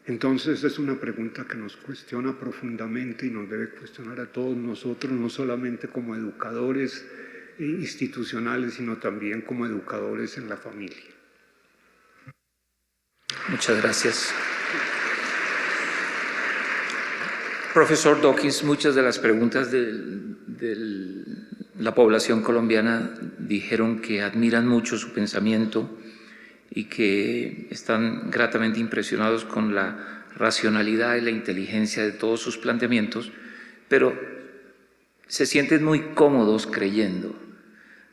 Entonces es una pregunta que nos cuestiona profundamente y nos debe cuestionar a todos nosotros, no solamente como educadores institucionales, sino también como educadores en la familia. Muchas gracias. Profesor Dawkins, muchas de las preguntas de la población colombiana dijeron que admiran mucho su pensamiento y que están gratamente impresionados con la racionalidad y la inteligencia de todos sus planteamientos, pero se sienten muy cómodos creyendo.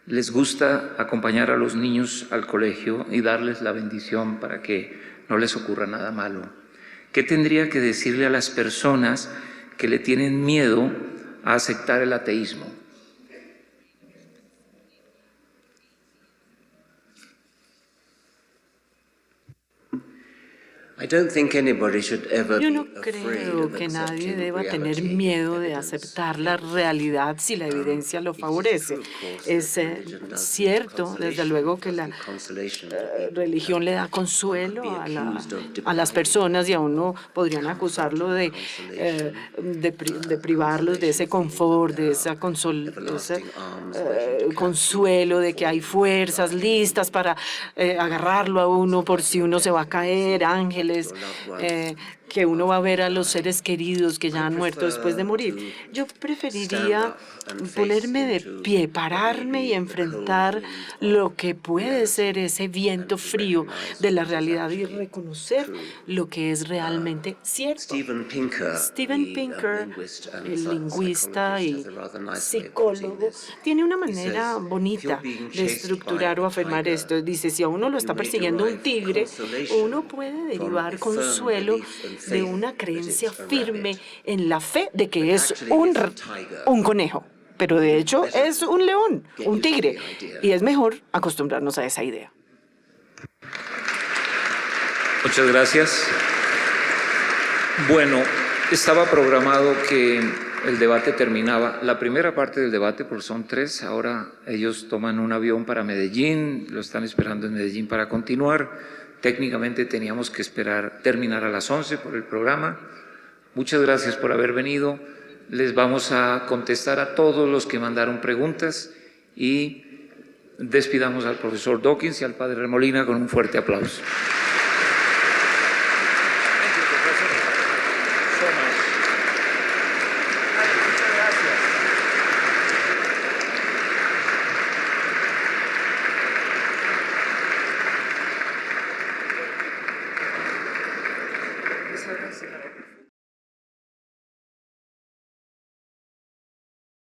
Les gusta acompañar a los niños al colegio y darles la bendición para que no les ocurra nada malo. ¿Qué tendría que decirle a las personas que le tienen miedo a aceptar el ateísmo? Yo no creo que nadie deba tener miedo de aceptar la realidad si la evidencia lo favorece. Es cierto, desde luego, que la religión le da consuelo a las personas y a uno podrían acusarlo de privarlos de ese confort, de ese consuelo, de que hay fuerzas listas para agarrarlo a uno por si uno se va a caer, ángeles, que uno va a ver a los seres queridos que ya han muerto después de morir. Yo preferiría ponerme de pie, pararme y enfrentar lo que puede ser ese viento frío de la realidad y reconocer lo que es realmente cierto. Steven Pinker, el lingüista y psicólogo, tiene una manera bonita de estructurar o afirmar esto. Dice, si a uno lo está persiguiendo un tigre, uno puede derivar consuelo de una creencia firme en la fe de que es un conejo. Pero de hecho es un león, un tigre, y es mejor acostumbrarnos a esa idea. Muchas gracias. Bueno, estaba programado que el debate terminaba. La primera parte del debate, porque son 3, ahora ellos toman un avión para Medellín, lo están esperando en Medellín para continuar. Técnicamente teníamos que terminar a las 11 por el programa. Muchas gracias por haber venido. Les vamos a contestar a todos los que mandaron preguntas y despidamos al profesor Dawkins y al padre Remolina con un fuerte aplauso.